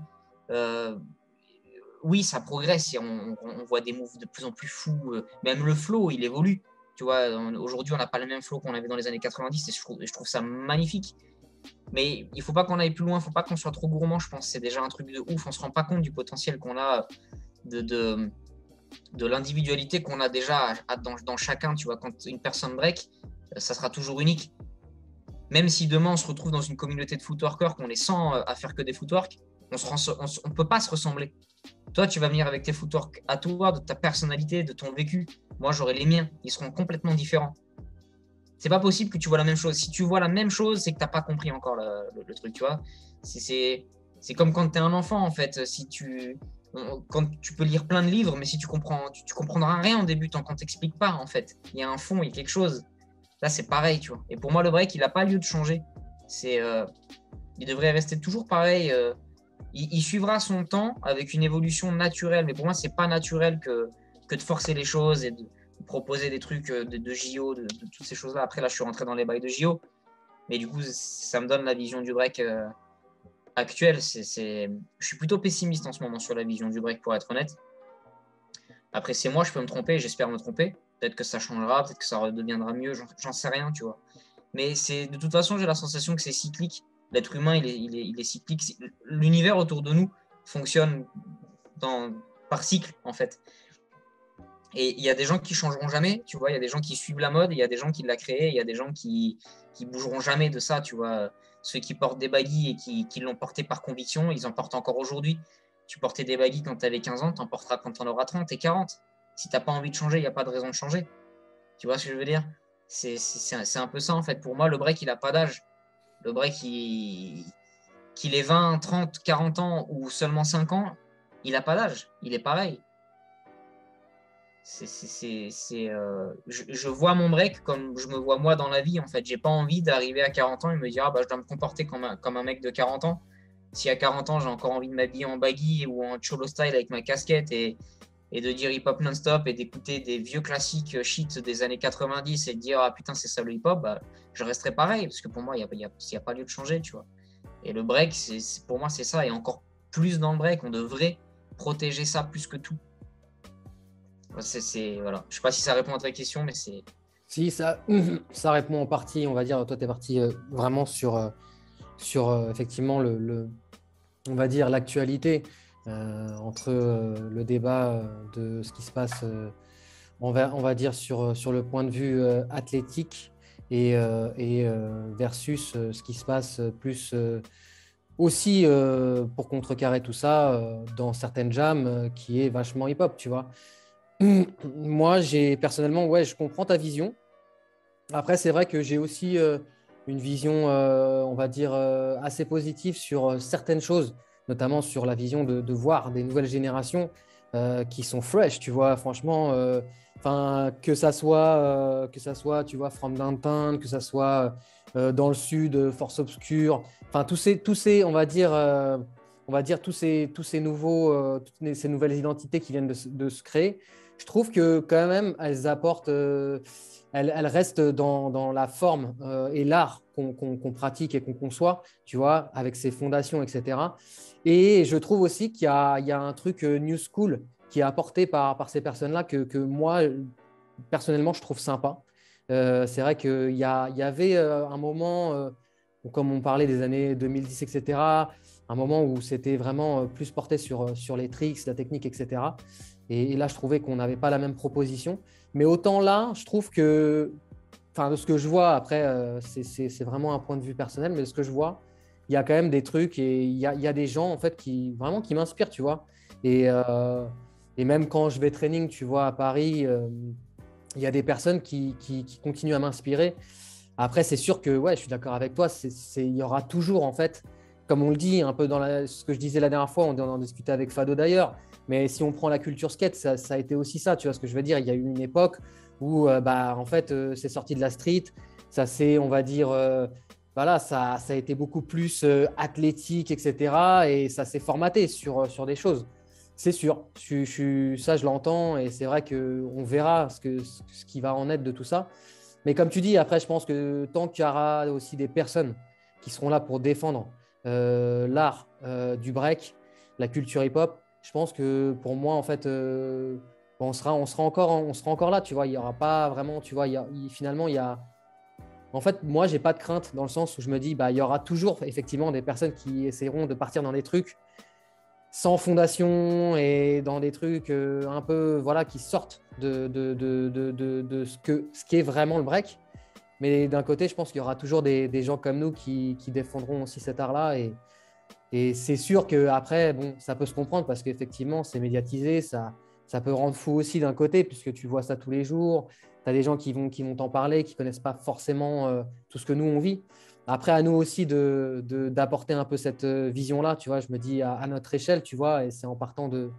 Oui, ça progresse et on voit des moves de plus en plus fous. Même le flow, il évolue. Tu vois, aujourd'hui, on n'a pas le même flow qu'on avait dans les années 90 et je trouve ça magnifique. Mais il ne faut pas qu'on aille plus loin, il ne faut pas qu'on soit trop gourmand, je pense. C'est déjà un truc de ouf. On ne se rend pas compte du potentiel qu'on a de l'individualité qu'on a déjà dans chacun. Tu vois, quand une personne break, ça sera toujours unique. Même si demain, on se retrouve dans une communauté de footworkers, qu'on est 100 à faire que des footwork, on ne peut pas se ressembler. Toi, tu vas venir avec tes footwork à toi, de ta personnalité, de ton vécu. Moi, j'aurai les miens. Ils seront complètement différents. C'est pas possible que tu vois la même chose. Si tu vois la même chose, c'est que tu n'as pas compris encore le truc, tu vois. C'est comme quand tu es un enfant, en fait. Quand tu peux lire plein de livres, mais si tu comprendras rien en débutant quand tu n'expliques pas, en fait. Il y a un fond, il y a quelque chose. Là, c'est pareil, tu vois. Et pour moi, le break, il n'a pas lieu de changer. Il devrait rester toujours pareil. Il suivra son temps avec une évolution naturelle. Mais pour moi, c'est pas naturel que de forcer les choses et de proposer des trucs de JO, de toutes ces choses-là. Après, là, je suis rentré dans les bails de JO. Mais du coup, ça me donne la vision du break actuelle. Je suis plutôt pessimiste en ce moment sur la vision du break, pour être honnête. Après, c'est moi, je peux me tromper, j'espère me tromper. Peut-être que ça changera, peut-être que ça redeviendra mieux, j'en sais rien, tu vois. Mais de toute façon, j'ai la sensation que c'est cyclique. L'être humain, il est cyclique. L'univers autour de nous fonctionne par cycle, en fait. Et il y a des gens qui changeront jamais, tu vois. Il y a des gens qui suivent la mode, il y a des gens qui l'ont créé, il y a des gens qui bougeront jamais de ça, tu vois. Ceux qui portent des baggy et qui l'ont porté par conviction, ils en portent encore aujourd'hui. Tu portais des baggy quand tu avais 15 ans, tu en porteras quand tu en auras 30 et 40. Si tu n'as pas envie de changer, il n'y a pas de raison de changer. Tu vois ce que je veux dire? C'est un peu ça, en fait. Pour moi, le break, il n'a pas d'âge. Le break, qu'il ait 20, 30, 40 ans ou seulement 5 ans, il n'a pas d'âge. Il est pareil. Je vois mon break comme je me vois moi dans la vie, en fait. J'ai pas envie d'arriver à 40 ans et me dire, je dois me comporter comme un mec de 40 ans. Si à 40 ans, j'ai encore envie de m'habiller en baggy ou en cholo style avec ma casquette et de dire hip-hop non-stop et d'écouter des vieux classiques shit des années 90 et de dire, ah putain, c'est ça le hip-hop, je resterai pareil, parce que pour moi, il n'y a pas lieu de changer, tu vois. Et le break, pour moi, c'est ça. Et encore plus dans le break, on devrait protéger ça plus que tout. Voilà. Je ne sais pas si ça répond à ta question, mais c'est... Si, ça répond en partie, on va dire. Toi, tu es parti vraiment sur effectivement on va dire l'actualité entre le débat de ce qui se passe, on va dire sur le point de vue athlétique et versus ce qui se passe plus aussi pour contrecarrer tout ça dans certaines jams qui est vachement hip-hop, tu vois. Moi, personnellement, ouais, je comprends ta vision. Après, c'est vrai que j'ai aussi une vision, on va dire, assez positive sur certaines choses, notamment sur la vision de voir des nouvelles générations qui sont fresh, tu vois, franchement. Que ça soit, tu vois, From Downtown, que ça soit dans le sud, Force Obscure, enfin, on va dire tous ces nouveaux, ces nouvelles identités qui viennent de se créer. Je trouve que quand même, elles apportent, elles restent dans la forme et l'art qu'on pratique et qu'on conçoit, tu vois, avec ses fondations, etc. Et je trouve aussi il y a un truc new school qui est apporté par ces personnes-là que moi, personnellement, je trouve sympa. C'est vrai il y avait un moment, comme on parlait des années 2010, etc., un moment où c'était vraiment plus porté sur les tricks, la technique, etc. Et là, je trouvais qu'on n'avait pas la même proposition. Mais autant là, je trouve que, enfin, de ce que je vois, après, c'est vraiment un point de vue personnel, mais de ce que je vois, il y a quand même des trucs et il y a des gens, en fait, qui vraiment qui m'inspirent, tu vois. Et, euh, et même quand je vais training, tu vois, à Paris, il y a des personnes qui continuent à m'inspirer. Après, c'est sûr que, ouais, je suis d'accord avec toi, il y aura toujours, en fait, comme on le dit, un peu dans ce que je disais la dernière fois, on en discutait avec Fado d'ailleurs, mais si on prend la culture skate, ça a été aussi ça, tu vois ce que je veux dire. Il y a eu une époque où, bah, en fait, c'est sorti de la street, ça c'est, on va dire, voilà, ça a été beaucoup plus athlétique, etc. Et ça s'est formaté sur des choses. C'est sûr, ça je l'entends et c'est vrai qu'on verra ce qui va en être de tout ça. Mais comme tu dis, après, je pense que tant qu'il y aura aussi des personnes qui seront là pour défendre l'art du break, la culture hip-hop, je pense que pour moi, en fait, on sera encore là, tu vois. Il n'y aura pas vraiment, tu vois, finalement, il y a… En fait, moi, j'ai pas de crainte dans le sens où je me dis, bah, il y aura toujours effectivement des personnes qui essaieront de partir dans des trucs sans fondation et dans des trucs un peu voilà, qui sortent de ce qu'est vraiment le break. Mais d'un côté, je pense qu'il y aura toujours des gens comme nous qui défendront aussi cet art-là. Et c'est sûr qu'après, bon, ça peut se comprendre parce qu'effectivement, c'est médiatisé, ça peut rendre fou aussi d'un côté, puisque tu vois ça tous les jours. Tu as des gens qui vont t'en parler, qui ne connaissent pas forcément tout ce que nous, on vit. Après, à nous aussi d'apporter un peu cette vision-là, tu vois, je me dis à notre échelle, tu vois, et c'est en partant de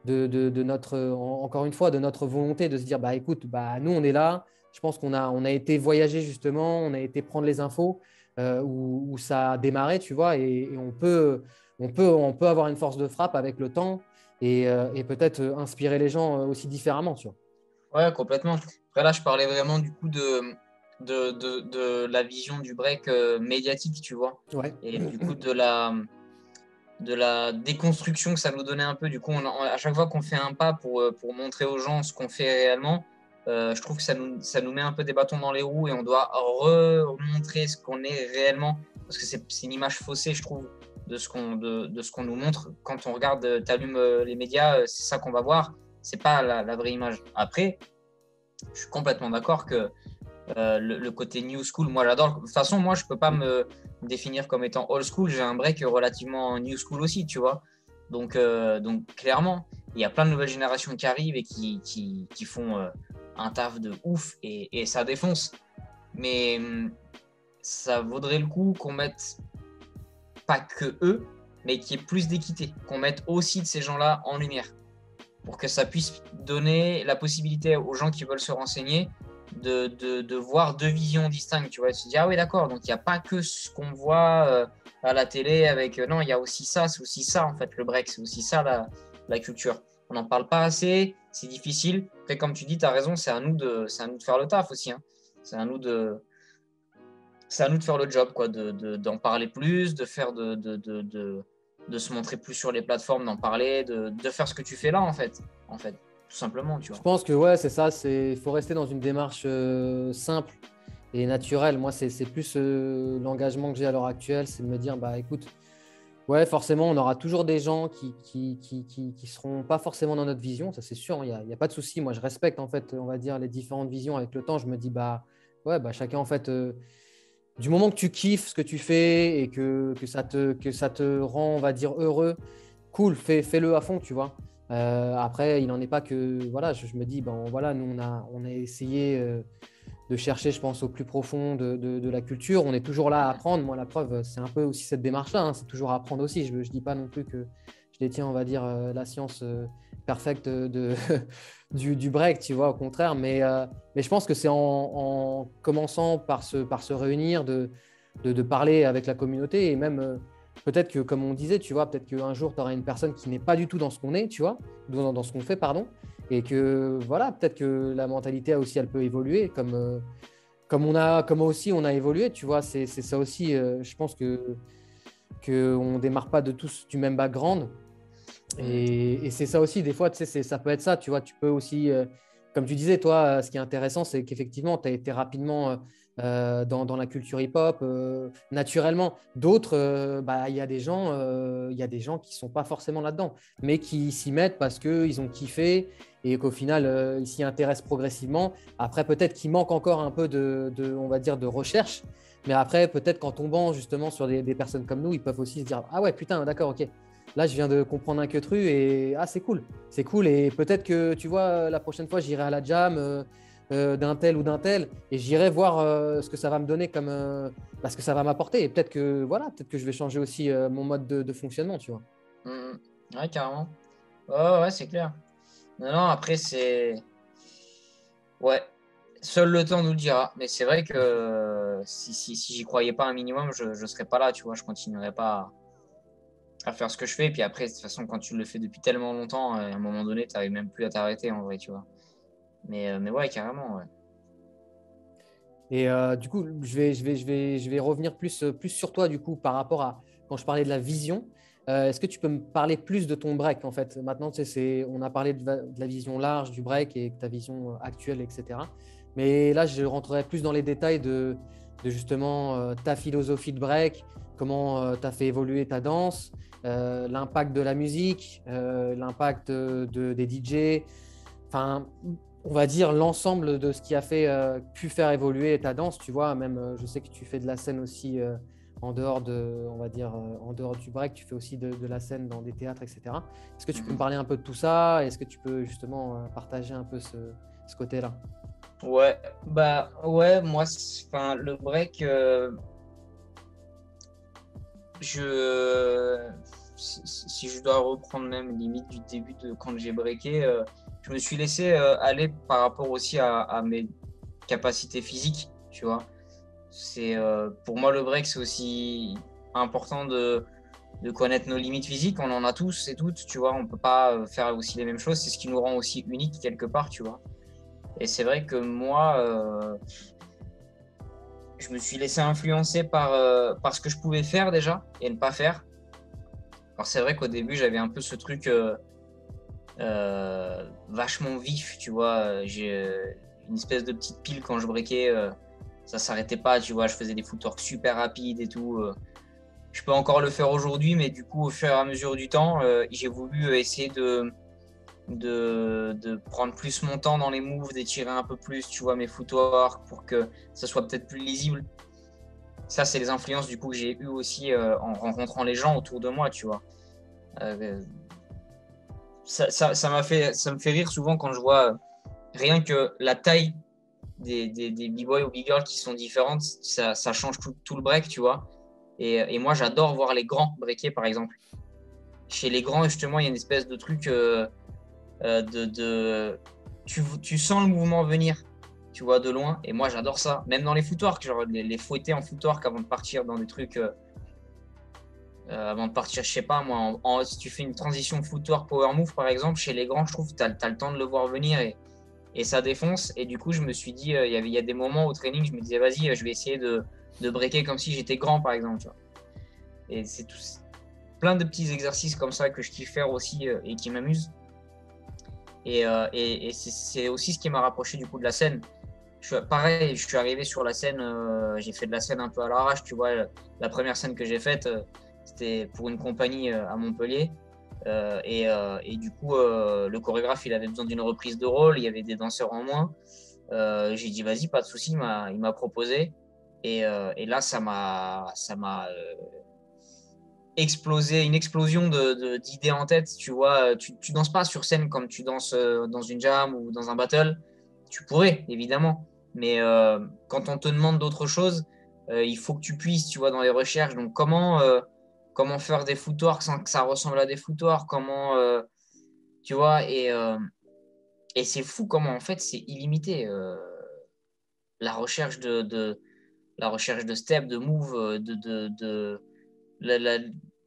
notre, encore une fois, de notre volonté de se dire, bah écoute, bah, nous, on est là. Je pense on a été voyager justement, on a été prendre les infos où ça a démarré, tu vois, et on peut avoir une force de frappe avec le temps et peut-être inspirer les gens aussi différemment, tu vois. Ouais, complètement. Après, là, je parlais vraiment du coup de la vision du break médiatique, tu vois. Ouais. Et du coup, de la déconstruction que ça nous donnait un peu. Du coup, à chaque fois qu'on fait un pas pour montrer aux gens ce qu'on fait réellement, je trouve que ça nous met un peu des bâtons dans les roues et on doit remontrer ce qu'on est réellement. Parce que c'est une image faussée, je trouve, de ce qu'on nous montre. Quand on regarde, t'allumes les médias, c'est ça qu'on va voir. C'est pas la vraie image. Après, je suis complètement d'accord que le côté new school, moi j'adore. De toute façon, moi je peux pas me définir comme étant old school. J'ai un break relativement new school aussi, tu vois. Donc clairement, il y a plein de nouvelles générations qui arrivent et qui font un taf de ouf et ça défonce. Mais ça vaudrait le coup qu'on mette pas que eux, mais qu'il y ait plus d'équité, qu'on mette aussi de ces gens-là en lumière pour que ça puisse donner la possibilité aux gens qui veulent se renseigner de voir deux visions distinctes, tu vois, de se dire, ah oui, d'accord, donc il n'y a pas que ce qu'on voit à la télé avec, non, il y a aussi ça, c'est aussi ça, en fait, le break, c'est aussi ça, la culture. On n'en parle pas assez, c'est difficile. Après, comme tu dis, tu as raison, c'est à nous de faire le taf aussi, hein. C'est à nous de faire le job, quoi, d'en parler plus, de faire de se montrer plus sur les plateformes, d'en parler, de faire ce que tu fais là, en fait, tout simplement, tu Je vois. pense que ouais, c'est ça. Il faut rester dans une démarche simple et naturelle. Moi, c'est plus l'engagement que j'ai à l'heure actuelle, c'est de me dire, bah écoute, ouais, forcément, on aura toujours des gens qui seront pas forcément dans notre vision, ça c'est sûr. Il y a pas de souci. Moi, je respecte en fait, on va dire, les différentes visions avec le temps. Je me dis, bah ouais, bah chacun en fait, du moment que tu kiffes ce que tu fais et que ça te rend, on va dire, heureux, cool, fais-le à fond, tu vois. Après, il n'en est pas que, voilà, je me dis, bon, voilà, nous, on a essayé de chercher, je pense, au plus profond de la culture. On est toujours là à apprendre. Moi, la preuve, c'est un peu aussi cette démarche-là, hein. C'est toujours apprendre aussi. Je ne dis pas non plus que je détiens, on va dire, la science perfecte du break, tu vois, au contraire. Mais je pense que c'est en commençant par se réunir, de parler avec la communauté et même peut-être que, comme on disait, tu vois, peut-être qu'un jour, tu auras une personne qui n'est pas du tout dans ce qu'on est, tu vois, dans ce qu'on fait, pardon, et que voilà, peut-être que la mentalité aussi, elle peut évoluer comme aussi on a évolué, tu vois, c'est ça aussi, je pense qu'on ne démarre pas de tous du même background. Et c'est ça aussi, des fois, tu sais, ça peut être ça, tu vois, tu peux aussi, comme tu disais, toi, ce qui est intéressant, c'est qu'effectivement, tu as été rapidement dans la culture hip-hop, naturellement. D'autres, il y a des gens, qui ne sont pas forcément là-dedans, mais qui s'y mettent parce qu'ils ont kiffé et qu'au final, ils s'y intéressent progressivement. Après, peut-être qu'il manque encore un peu on va dire, de recherche, mais après, peut-être qu'en tombant justement sur des personnes comme nous, ils peuvent aussi se dire, ah ouais, putain, d'accord, ok. Là, je viens de comprendre un que tru et c'est cool. C'est cool. Et peut-être que, tu vois, la prochaine fois, j'irai à la jam d'un tel ou d'un tel et j'irai voir ce que ça va me donner ce que ça va m'apporter. Et peut-être que je vais changer aussi mon mode de fonctionnement, tu vois. Ouais, carrément. Ouais, c'est clair. Non, après, c'est. Ouais. Seul le temps nous le dira. Mais c'est vrai que si j'y croyais pas un minimum, je ne serais pas là, tu vois. Je continuerais pas à faire ce que je fais. Et puis après, de toute façon, quand tu le fais depuis tellement longtemps, à un moment donné, tu n'arrives même plus à t'arrêter en vrai, tu vois. Mais ouais, carrément, ouais. Et du coup, je vais revenir plus sur toi, du coup, par rapport à quand je parlais de la vision. Est-ce que tu peux me parler plus de ton break, en fait? Maintenant, tu sais, on a parlé de la vision large du break et de ta vision actuelle, etc. Mais là, je rentrerai plus dans les détails de justement ta philosophie de break, comment tu as fait évoluer ta danse, l'impact de la musique, l'impact des DJ. Enfin, on va dire l'ensemble de ce qui a pu faire évoluer ta danse, tu vois. Même, je sais que tu fais de la scène aussi en dehors on va dire, en dehors du break, tu fais aussi de la scène dans des théâtres, etc. Est-ce que tu peux me parler un peu de tout ça? Est-ce que tu peux justement partager un peu ce côté-là? Ouais, bah ouais, moi, le break, si je dois reprendre même limite du début de quand j'ai breaké, je me suis laissé aller par rapport aussi à mes capacités physiques, tu vois. Pour moi, le break, c'est aussi important de connaître nos limites physiques. On en a tous et toutes, tu vois. On peut pas faire aussi les mêmes choses. C'est ce qui nous rend aussi uniques quelque part, tu vois. Et c'est vrai que moi, je me suis laissé influencer par ce que je pouvais faire déjà et ne pas faire. Alors c'est vrai qu'au début, j'avais un peu ce truc vachement vif, tu vois. J'ai une espèce de petite pile quand je breakais. Ça s'arrêtait pas, tu vois. Je faisais des footwork super rapides et tout. Je peux encore le faire aujourd'hui, mais du coup, au fur et à mesure du temps, j'ai voulu essayer de prendre plus mon temps dans les moves, d'étirer un peu plus, tu vois, mes footwork pour que ça soit peut-être plus lisible. Ça, c'est les influences du coup que j'ai eues aussi en rencontrant les gens autour de moi, tu vois. Ça me fait rire souvent quand je vois rien que la taille des b-boys ou b-girls qui sont différentes, ça change tout le break, tu vois. Et moi, j'adore voir les grands breaker, par exemple. Chez les grands, justement, il y a une espèce de truc tu sens le mouvement venir, tu vois, de loin. Et moi, j'adore ça. Même dans les footwork, genre les fouetter en footwork avant de partir dans des trucs, avant de partir, je sais pas, moi, si tu fais une transition footwork power move, par exemple, chez les grands, je trouve que tu as le temps de le voir venir et ça défonce. Et du coup, je me suis dit, il y a des moments au training, je me disais, vas-y, je vais essayer de breaker comme si j'étais grand, par exemple. Tu vois. Et c'est plein de petits exercices comme ça que je kiffe faire aussi et qui m'amusent. Et c'est aussi ce qui m'a rapproché du coup de la scène. Pareil, je suis arrivé sur la scène, j'ai fait de la scène un peu à l'arrache, tu vois. La première scène que j'ai faite, c'était pour une compagnie à Montpellier. Et du coup, le chorégraphe, il avait besoin d'une reprise de rôle, il y avait des danseurs en moins. J'ai dit, vas-y, pas de souci, il m'a proposé. Et là, ça m'a explosé, une explosion d'idées en tête. Tu vois, tu danses pas sur scène comme tu danses dans une jam ou dans un battle. Tu pourrais, évidemment. Mais quand on te demande d'autres choses, il faut que tu puisses, tu vois, dans les recherches. Donc, comment faire des footwork sans que ça ressemble à des footwork, tu vois, et c'est fou comment, en fait, c'est illimité. La recherche la recherche de step, de move, la-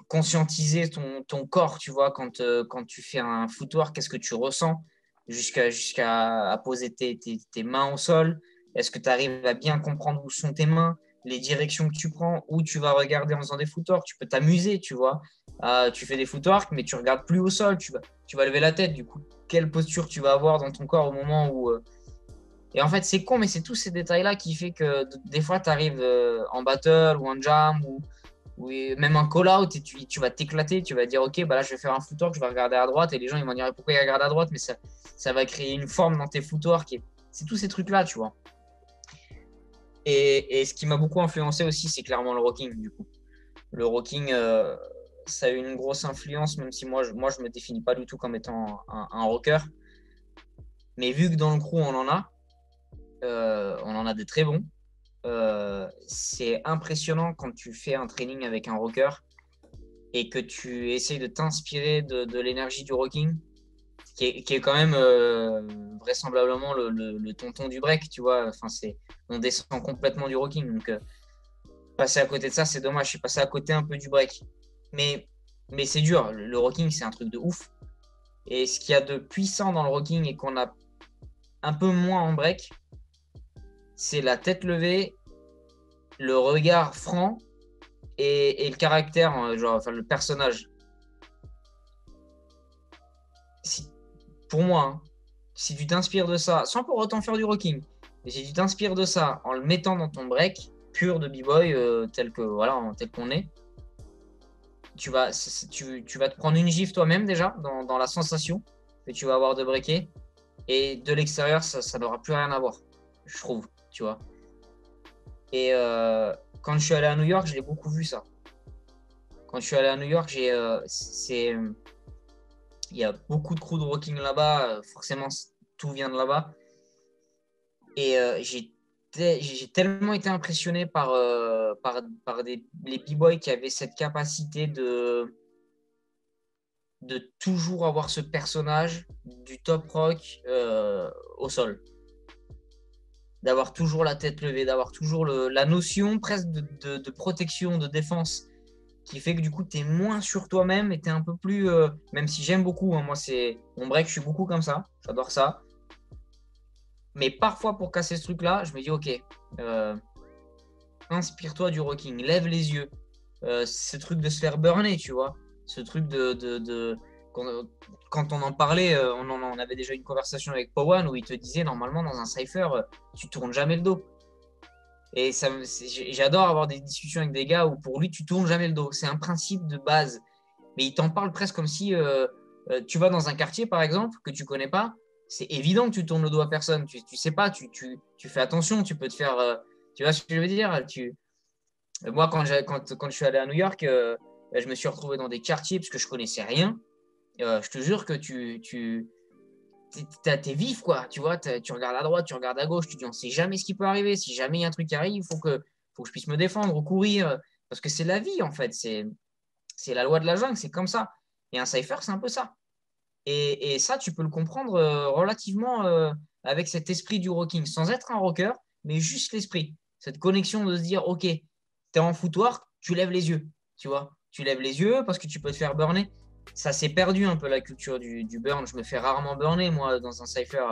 conscientiser ton corps, tu vois, quand tu fais un footwork, qu'est-ce que tu ressens jusqu'à à poser tes mains au sol. Est-ce que tu arrives à bien comprendre où sont tes mains, les directions que tu prends, où tu vas regarder en faisant des footworks. Tu peux t'amuser, tu vois. Tu fais des footworks, mais tu regardes plus au sol. Tu vas lever la tête, du coup. Quelle posture tu vas avoir dans ton corps au moment où, et en fait, c'est con, mais c'est tous ces détails-là qui fait que des fois, tu arrives en battle ou en jam ou même en call-out et tu vas t'éclater. Tu vas dire, OK, bah là, je vais faire un footwork, je vais regarder à droite. Et les gens, ils vont dire, pourquoi il regarde à droite? Mais ça va créer une forme dans tes footworks. C'est tous ces trucs-là, tu vois. Et ce qui m'a beaucoup influencé aussi, c'est clairement le rocking, du coup. Le rocking, ça a eu une grosse influence, même si moi, je me définis pas du tout comme étant un rocker. Mais vu que dans le crew, on en a des très bons. C'est impressionnant quand tu fais un training avec un rocker et que tu essayes de t'inspirer de l'énergie du rocking, qui est quand même vraisemblablement le tonton du break, tu vois. Enfin, on descend complètement du rocking. Donc, passer à côté de ça, c'est dommage. Je suis passé à côté un peu du break. Mais c'est dur. Le rocking, c'est un truc de ouf. Et ce qu'il y a de puissant dans le rocking et qu'on a un peu moins en break, c'est la tête levée, le regard franc et le caractère, enfin le personnage. Pour moi, hein, si tu t'inspires de ça, sans pour autant faire du rocking, mais si tu t'inspires de ça en le mettant dans ton break pur de b-boy tel qu'on est, tu vas te prendre une gifle toi-même déjà dans la sensation que tu vas avoir de breaker, et de l'extérieur, ça n'aura plus rien à voir, je trouve, tu vois. Et quand je suis allé à New York, je l'ai beaucoup vu ça. Quand je suis allé à New York, il y a beaucoup de crews de rocking là-bas, forcément tout vient de là-bas. Et j'ai tellement été impressionné par les b-boys qui avaient cette capacité de toujours avoir ce personnage du top rock au sol. D'avoir toujours la tête levée, d'avoir toujours la notion presque de protection, de défense, qui fait que du coup, tu es moins sur toi-même et tu es un peu plus. Même si j'aime beaucoup, hein, moi, c'est mon break, je suis beaucoup comme ça, j'adore ça. Mais parfois, pour casser ce truc-là, je me dis, OK, inspire-toi du rocking, lève les yeux. Ce truc de se faire burner, tu vois. Ce truc quand on en parlait, on avait déjà une conversation avec Powan où il te disait, normalement, dans un cypher, tu tournes jamais le dos. Et j'adore avoir des discussions avec des gars où pour lui, tu tournes jamais le dos. C'est un principe de base. Mais il t'en parle presque comme si tu vas dans un quartier, par exemple, que tu connais pas. C'est évident que tu tournes le dos à personne. Tu sais pas, tu fais attention. Tu peux te faire. Tu vois ce que je veux dire? Moi, quand je suis allé à New York, je me suis retrouvé dans des quartiers parce que je connaissais rien. Je te jure que t'es vif, quoi. Tu vois, tu regardes à droite, tu regardes à gauche, tu dis on sait jamais ce qui peut arriver. Si jamais il y a un truc qui arrive, faut que je puisse me défendre ou courir. Parce que c'est la vie, en fait. C'est la loi de la jungle, c'est comme ça. Et un cypher, c'est un peu ça. Et ça, tu peux le comprendre relativement avec cet esprit du rocking, sans être un rocker, mais juste l'esprit. Cette connexion de se dire, OK, tu es en foutoir, tu lèves les yeux. Tu vois, tu lèves les yeux parce que tu peux te faire burner. Ça s'est perdu un peu la culture du burn. Je me fais rarement burner, moi, dans un cypher,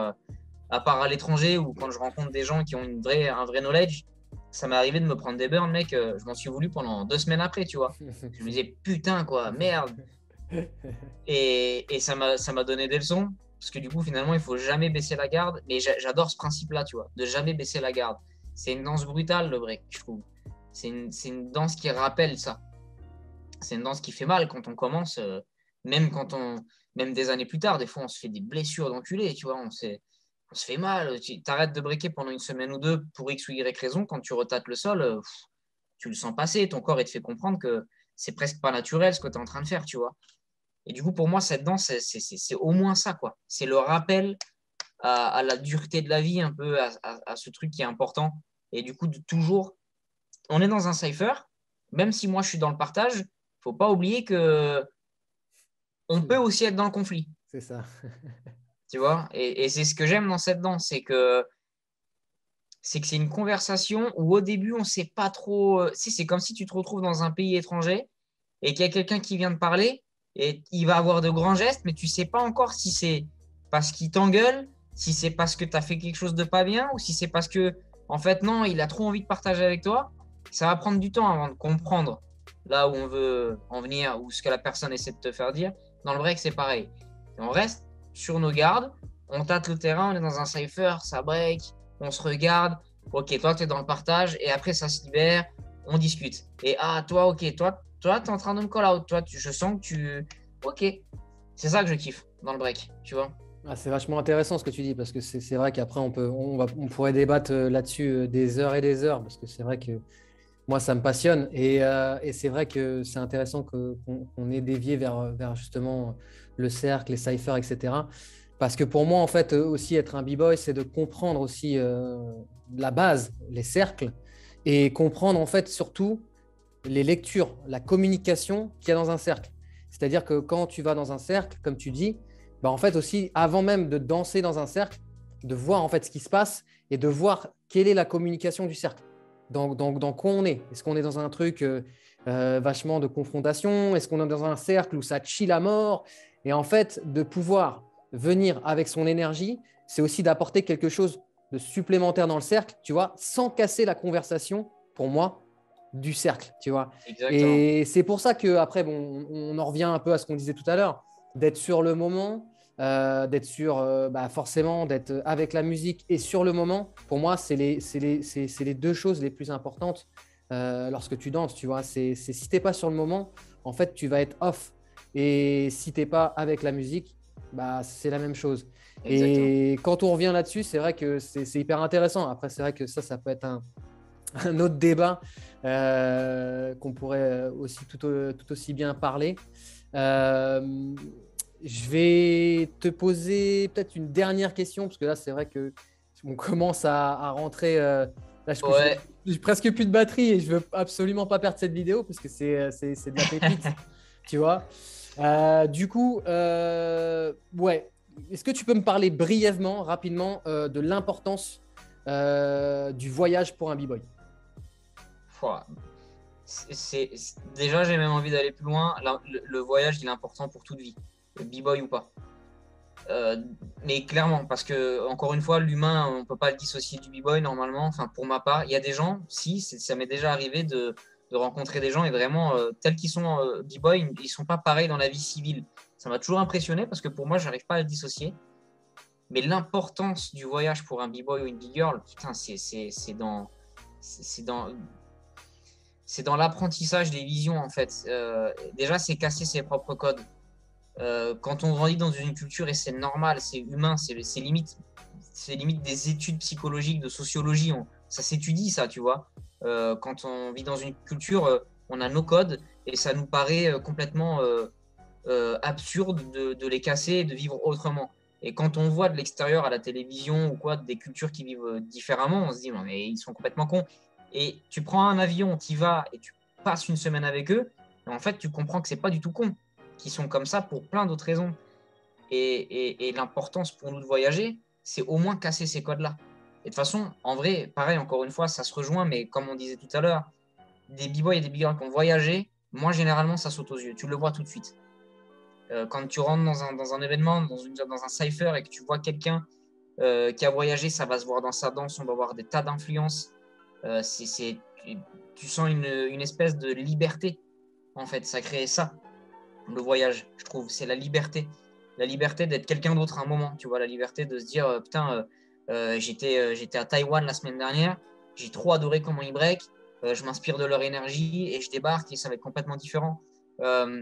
à part à l'étranger ou quand je rencontre des gens qui ont un vrai knowledge. Ça m'est arrivé de me prendre des burns, mec. Je m'en suis voulu pendant 2 semaines après, tu vois. Je me disais, putain, quoi, merde. Et ça m'a donné des leçons, parce que du coup, finalement, il faut jamais baisser la garde. Mais j'adore ce principe-là, tu vois, de jamais baisser la garde. C'est une danse brutale, le break, je trouve. C'est une danse qui rappelle ça. C'est une danse qui fait mal quand on commence, même même des années plus tard, des fois, on se fait des blessures d'enculé, tu vois, on se fait mal. Tu arrêtes de breaker pendant une semaine ou deux pour X ou Y raison, quand tu retates le sol, tu le sens passer, ton corps, il te fait comprendre que c'est presque pas naturel ce que tu es en train de faire, tu vois. Et du coup, pour moi, cette danse, c'est au moins ça, quoi. C'est le rappel à la dureté de la vie, un peu à ce truc qui est important. Et du coup, de toujours, on est dans un cypher, même si moi je suis dans le partage, faut pas oublier que on peut aussi être dans le conflit. C'est ça. Tu vois, et c'est ce que j'aime dans cette danse, c'est une conversation où au début, on ne sait pas trop. C'est comme si tu te retrouves dans un pays étranger et qu'il y a quelqu'un qui vient de parler et il va avoir de grands gestes, mais tu ne sais pas encore si c'est parce qu'il t'engueule, si c'est parce que tu as fait quelque chose de pas bien ou si c'est parce que, en fait, non, il a trop envie de partager avec toi. Ça va prendre du temps avant de comprendre là où on veut en venir ou ce que la personne essaie de te faire dire. Dans le break, c'est pareil. Et on reste sur nos gardes, on tâte le terrain, on est dans un cypher, ça break, on se regarde. Ok, toi, tu es dans le partage et après, ça se libère, on discute. Et toi, ok, toi, tu es en train de me call out. Toi, je sens que tu. Ok, c'est ça que je kiffe dans le break, tu vois. Ah, c'est vachement intéressant ce que tu dis parce que c'est vrai qu'après, on pourrait débattre là-dessus des heures et des heures parce que c'est vrai que moi, ça me passionne et c'est vrai que c'est intéressant qu'on ait dévié vers justement le cercle, les cyphers, etc. Parce que pour moi, en fait, aussi être un b-boy, c'est de comprendre aussi la base, les cercles et comprendre en fait surtout les lectures, la communication qu'il y a dans un cercle. C'est-à-dire que quand tu vas dans un cercle, comme tu dis, bah en fait aussi, avant même de danser dans un cercle, de voir en fait ce qui se passe et de voir quelle est la communication du cercle. Dans quoi on est. Est-ce qu'on est dans un truc vachement de confrontation? Est-ce qu'on est dans un cercle où ça chill à mort? Et en fait, de pouvoir venir avec son énergie, c'est aussi d'apporter quelque chose de supplémentaire dans le cercle, tu vois, sans casser la conversation, pour moi, du cercle, tu vois. Exactement. Et c'est pour ça que après, bon, on en revient un peu à ce qu'on disait tout à l'heure, d'être sur le moment, d'être sur, forcément, d'être avec la musique et sur le moment. Pour moi, c'est les deux choses les plus importantes lorsque tu danses, tu vois. Si t'es pas sur le moment, en fait, tu vas être off. Et si t'es pas avec la musique, bah, c'est la même chose. Exactement. Et quand on revient là-dessus, c'est vrai que c'est hyper intéressant. Après, c'est vrai que ça peut être un autre débat qu'on pourrait aussi tout aussi bien parler. Euh, je vais te poser peut-être une dernière question, parce que là, c'est vrai que on commence à rentrer. Là, Ouais, j'ai presque plus de batterie et je veux absolument pas perdre cette vidéo parce que c'est de la pépite, tu vois. Du coup, ouais. Est-ce que tu peux me parler brièvement, rapidement, de l'importance du voyage pour un b-boy? Pouah. Déjà, j'ai même envie d'aller plus loin. Le voyage, il est important pour toute vie, b-boy ou pas. Euh, mais clairement, parce que, encore une fois, l'humain, on ne peut pas le dissocier du b-boy normalement. Enfin, pour ma part, il y a des gens, si, ça m'est déjà arrivé de rencontrer des gens et vraiment, tels qu'ils sont b-boy, ils ne sont pas pareils dans la vie civile. Ça m'a toujours impressionné parce que pour moi, je n'arrive pas à le dissocier. Mais l'importance du voyage pour un b-boy ou une b-girl, putain, c'est dans, c'est dans l'apprentissage des visions, en fait. Déjà, c'est casser ses propres codes. Quand on grandit dans une culture, et c'est normal, c'est humain, c'est limite des études psychologiques, de sociologie. Ça s'étudie, ça, tu vois. Quand on vit dans une culture, on a nos codes et ça nous paraît complètement absurde de les casser et de vivre autrement. Et quand on voit de l'extérieur à la télévision ou quoi, des cultures qui vivent différemment, on se dit, mais ils sont complètement cons. Et tu prends un avion, tu y vas et tu passes une semaine avec eux, et en fait, tu comprends que c'est pas du tout con, qu'ils sont comme ça pour plein d'autres raisons. Et l'importance pour nous de voyager, c'est au moins casser ces codes-là. Et de toute façon, en vrai, pareil, encore une fois, ça se rejoint, mais comme on disait tout à l'heure, des b-boys et des b-girls qui ont voyagé, moi, généralement, ça saute aux yeux. Tu le vois tout de suite. Quand tu rentres dans un événement, dans un cypher et que tu vois quelqu'un qui a voyagé, ça va se voir dans sa danse, on va voir des tas d'influences. Tu sens une espèce de liberté, en fait. Ça crée ça, le voyage, je trouve. C'est la liberté. La liberté d'être quelqu'un d'autre à un moment. Tu vois, la liberté de se dire, putain, j'étais à Taïwan la semaine dernière, j'ai trop adoré comment ils break, je m'inspire de leur énergie et je débarque et ça va être complètement différent. Euh,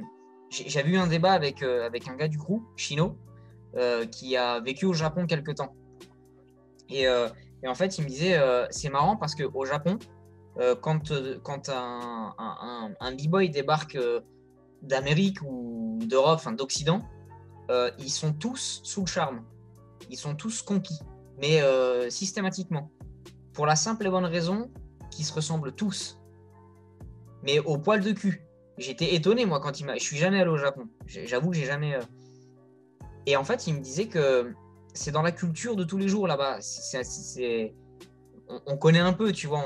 J'avais eu un débat avec un gars du crew, Chino, qui a vécu au Japon quelques temps. Et, euh, et en fait, il me disait, c'est marrant parce qu'au Japon, quand un b-boy débarque d'Amérique ou d'Europe, enfin d'Occident, ils sont tous sous le charme. ils sont tous conquis, mais systématiquement. Pour la simple et bonne raison qu'ils se ressemblent tous, mais au poil de cul. J'étais étonné, moi, quand je suis jamais allé au Japon. J'avoue que j'ai jamais. Et en fait, il me disait que c'est dans la culture de tous les jours là-bas. On connaît un peu, tu vois,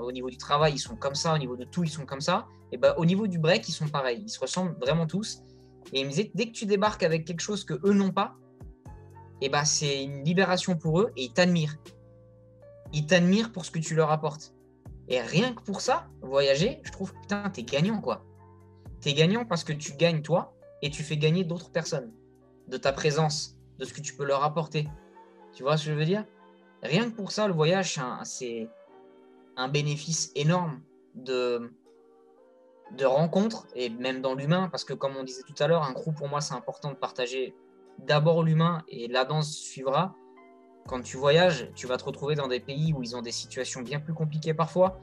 au niveau du travail, ils sont comme ça, au niveau de tout, ils sont comme ça. Et ben, au niveau du break, ils sont pareils. Ils se ressemblent vraiment tous. Et il me disait que dès que tu débarques avec quelque chose que eux n'ont pas, et ben, c'est une libération pour eux et ils t'admirent. Ils t'admirent pour ce que tu leur apportes. Et rien que pour ça, voyager, je trouve que putain, t'es gagnant, quoi. T'es gagnant parce que tu gagnes toi et tu fais gagner d'autres personnes de ta présence, de ce que tu peux leur apporter. Tu vois ce que je veux dire? Rien que pour ça, le voyage, c'est un bénéfice énorme de rencontres et même dans l'humain, parce que comme on disait tout à l'heure, un crew pour moi c'est important de partager d'abord l'humain et la danse suivra. Quand tu voyages, tu vas te retrouver dans des pays où ils ont des situations bien plus compliquées parfois.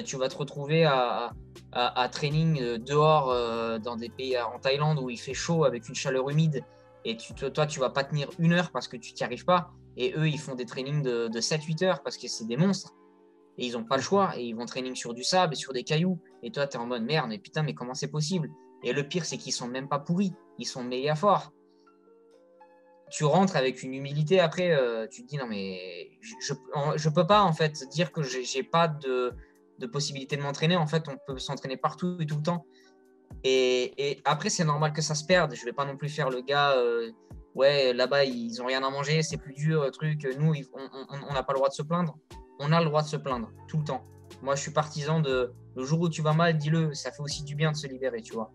Tu vas te retrouver à training dehors dans des pays en Thaïlande où il fait chaud avec une chaleur humide et toi tu vas pas tenir 1 heure parce que tu t'y arrives pas, et eux ils font des trainings de 7-8 heures parce que c'est des monstres. Et ils n'ont pas le choix. Et ils vont training sur du sable et sur des cailloux. Et toi, tu es en mode merde, mais putain, mais comment c'est possible? Et le pire, c'est qu'ils sont même pas pourris. Ils sont méga forts. Tu rentres avec une humilité après, tu te dis non, mais je peux pas en fait dire que j'ai pas de possibilité de m'entraîner. En fait, on peut s'entraîner partout et tout le temps. Et après, c'est normal que ça se perde. Je vais pas non plus faire le gars, ouais, là-bas, ils ont rien à manger, c'est plus dur, truc. Nous, on n'a pas le droit de se plaindre. On a le droit de se plaindre tout le temps. Moi, je suis partisan de le jour où tu vas mal, dis-le. Ça fait aussi du bien de se libérer, tu vois.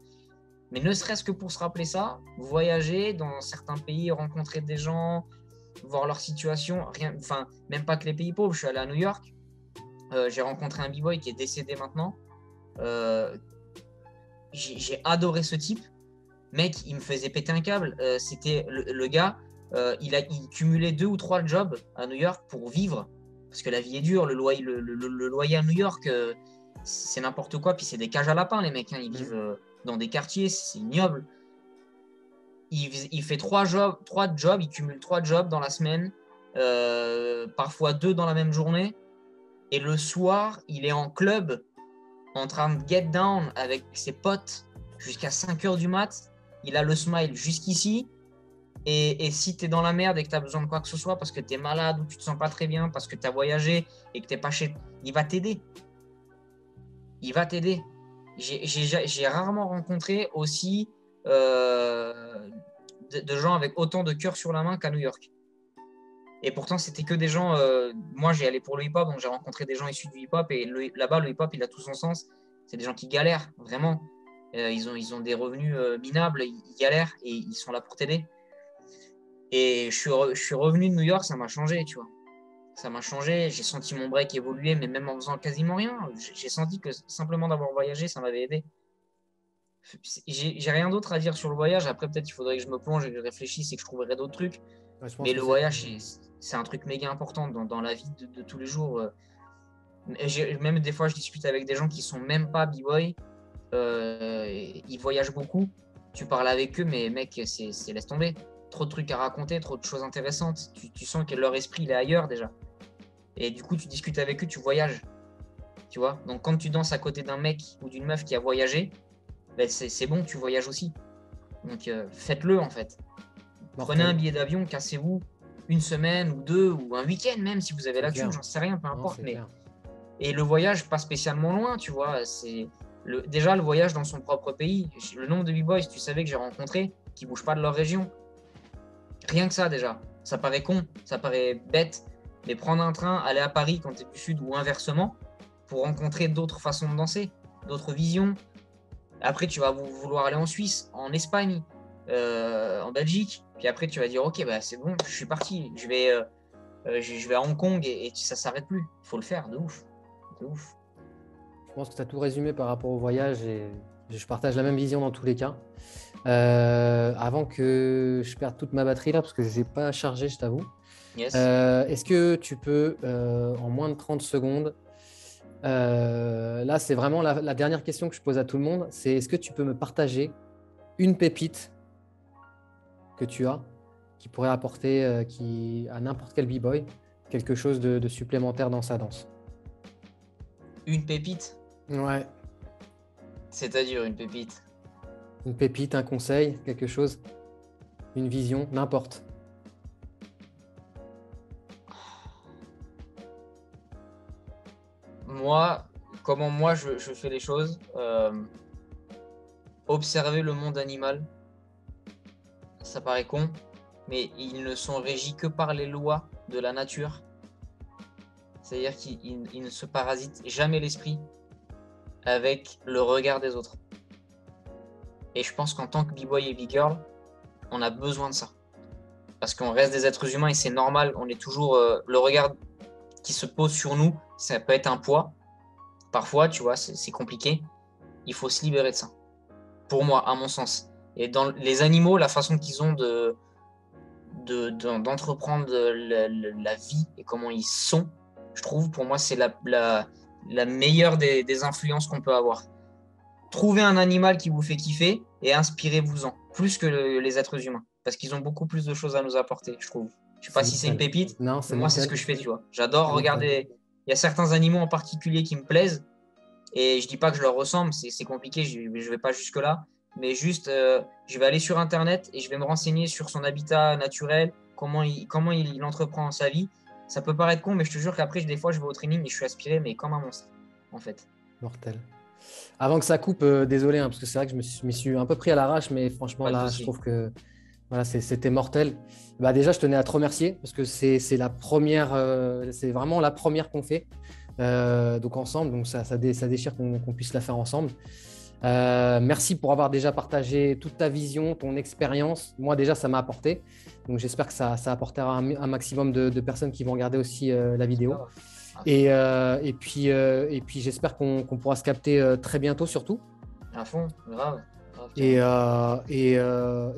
Mais ne serait-ce que pour se rappeler ça, voyager dans certains pays, rencontrer des gens, voir leur situation, rien, enfin, même pas que les pays pauvres. Je suis allé à New York, j'ai rencontré un b-boy qui est décédé maintenant. J'ai adoré ce type. Mec, il me faisait péter un câble. C'était le gars, il cumulait 2 ou 3 jobs à New York pour vivre. Parce que la vie est dure, le loyer à New York, c'est n'importe quoi. Puis c'est des cages à lapins, les mecs. Hein. Ils vivent dans des quartiers, c'est ignoble. Il fait 3 jobs, il cumule 3 jobs dans la semaine, parfois 2 dans la même journée. Et le soir, il est en club, en train de get down avec ses potes jusqu'à 5 heures du mat. Il a le smile jusqu'ici. Et si tu es dans la merde et que tu as besoin de quoi que ce soit parce que tu es malade ou tu te sens pas très bien, parce que tu as voyagé et que tu n'es pas chez... Il va t'aider. Il va t'aider. J'ai rarement rencontré aussi de gens avec autant de cœur sur la main qu'à New York. Et pourtant, c'était que des gens... moi, j'ai allé pour le hip-hop, donc j'ai rencontré des gens issus du hip-hop. Et là-bas, le hip-hop, il a tout son sens. C'est des gens qui galèrent, vraiment. Ils ont des revenus minables, ils galèrent et ils sont là pour t'aider. Et je suis revenu de New York, ça m'a changé, tu vois. Ça m'a changé, j'ai senti mon break évoluer, mais même en faisant quasiment rien. J'ai senti que simplement d'avoir voyagé, ça m'avait aidé. J'ai rien d'autre à dire sur le voyage. Après, peut-être qu'il faudrait que je me plonge et que je réfléchisse et que je trouverai d'autres trucs. Ouais, je pense Mais que le voyage, c'est un truc méga important dans la vie de tous les jours. Même des fois, je discute avec des gens qui sont même pas b-boy. Ils voyagent beaucoup. Tu parles avec eux, mais mec, c'est laisse tomber. Trop de trucs à raconter, trop de choses intéressantes. Tu sens que leur esprit, il est ailleurs déjà. Et du coup, tu discutes avec eux, tu voyages. Tu vois. Donc, quand tu danses à côté d'un mec ou d'une meuf qui a voyagé, ben c'est bon, tu voyages aussi. Donc, faites-le en fait. Prenez un billet d'avion, cassez-vous 1 semaine ou 2 ou un week-end même si vous avez la thune, j'en sais rien, peu importe. Mais... Et le voyage, pas spécialement loin, tu vois. Déjà, le voyage dans son propre pays. Le nombre de b-boys, tu savais que j'ai rencontré, qui ne bougent pas de leur région. Rien que ça, déjà. Ça paraît con, ça paraît bête. Mais prendre un train, aller à Paris quand tu es du Sud ou inversement, pour rencontrer d'autres façons de danser, d'autres visions. Après, tu vas vouloir aller en Suisse, en Espagne, en Belgique. Puis après, tu vas dire, ok, bah, c'est bon, je suis parti. Je vais à Hong Kong et ça ne s'arrête plus. Il faut le faire, de ouf. De ouf. Je pense que tu as tout résumé par rapport au voyage et je partage la même vision dans tous les cas. Avant que je perde toute ma batterie là, parce que je n'ai pas chargé, je t'avoue. Yes. Est-ce que tu peux, en moins de 30 secondes, là c'est vraiment la dernière question que je pose à tout le monde, c'est est-ce que tu peux me partager une pépite que tu as qui pourrait apporter à n'importe quel b-boy quelque chose de supplémentaire dans sa danse. Une pépite? Ouais. C'est-à-dire une pépite? Une pépite, un conseil, quelque chose, une vision, n'importe. Moi, comment moi je fais les choses, observer le monde animal, ça paraît con, mais ils ne sont régis que par les lois de la nature. C'est-à-dire qu'ils ne se parasitent jamais l'esprit avec le regard des autres. Et je pense qu'en tant que b-boy et b-girl, on a besoin de ça. Parce qu'on reste des êtres humains et c'est normal, on est toujours... le regard qui se pose sur nous, ça peut être un poids. Parfois, tu vois, c'est compliqué. Il faut se libérer de ça. Pour moi, à mon sens. Et dans les animaux, la façon qu'ils ont d'entreprendre la vie et comment ils sont, je trouve, pour moi, c'est la meilleure des influences qu'on peut avoir. Trouvez un animal qui vous fait kiffer et inspirez-vous-en, plus que les êtres humains. Parce qu'ils ont beaucoup plus de choses à nous apporter, je trouve. Je sais pas si c'est une pépite, non, mais moi, c'est ce que je fais, tu vois. J'adore regarder. Mortel. Il y a certains animaux en particulier qui me plaisent. Et je dis pas que je leur ressemble, c'est compliqué, je vais pas jusque-là. Mais juste, je vais aller sur Internet et je vais me renseigner sur son habitat naturel, comment il entreprend sa vie. Ça peut paraître con, mais je te jure qu'après, des fois, je vais au training et je suis aspiré, mais comme un monstre, en fait. Mortel. Avant que ça coupe, désolé, hein, parce que c'est vrai que je me suis un peu pris à l'arrache, mais franchement, Pas de là, souci. je trouve que voilà, c'était mortel. Bah, déjà, je tenais à te remercier parce que c'est la première, c'est vraiment la première qu'on fait donc ensemble. Donc ça déchire qu'on puisse la faire ensemble. Merci pour avoir déjà partagé toute ta vision, ton expérience. Moi, déjà, ça m'a apporté. Donc, j'espère que ça apportera un maximum de personnes qui vont regarder aussi la vidéo. Et puis, j'espère qu'on pourra se capter très bientôt, surtout. À fond, grave. Et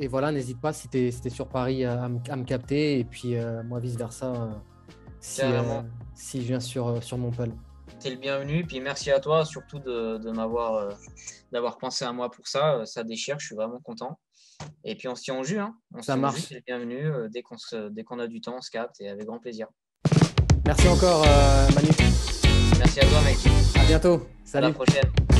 voilà, n'hésite pas si tu es sur Paris à me capter. Et puis, moi, vice-versa, si je viens sur Montpellier. T'es le bienvenu, puis merci à toi surtout d'avoir pensé à moi pour ça. Ça déchire, je suis vraiment content. Et puis on se tient au jus, hein. Ça marche. T'es le bienvenu. Dès qu'on a du temps, on se capte et avec grand plaisir. Merci encore, Manu. Merci à toi, mec. À bientôt. Salut. À la prochaine.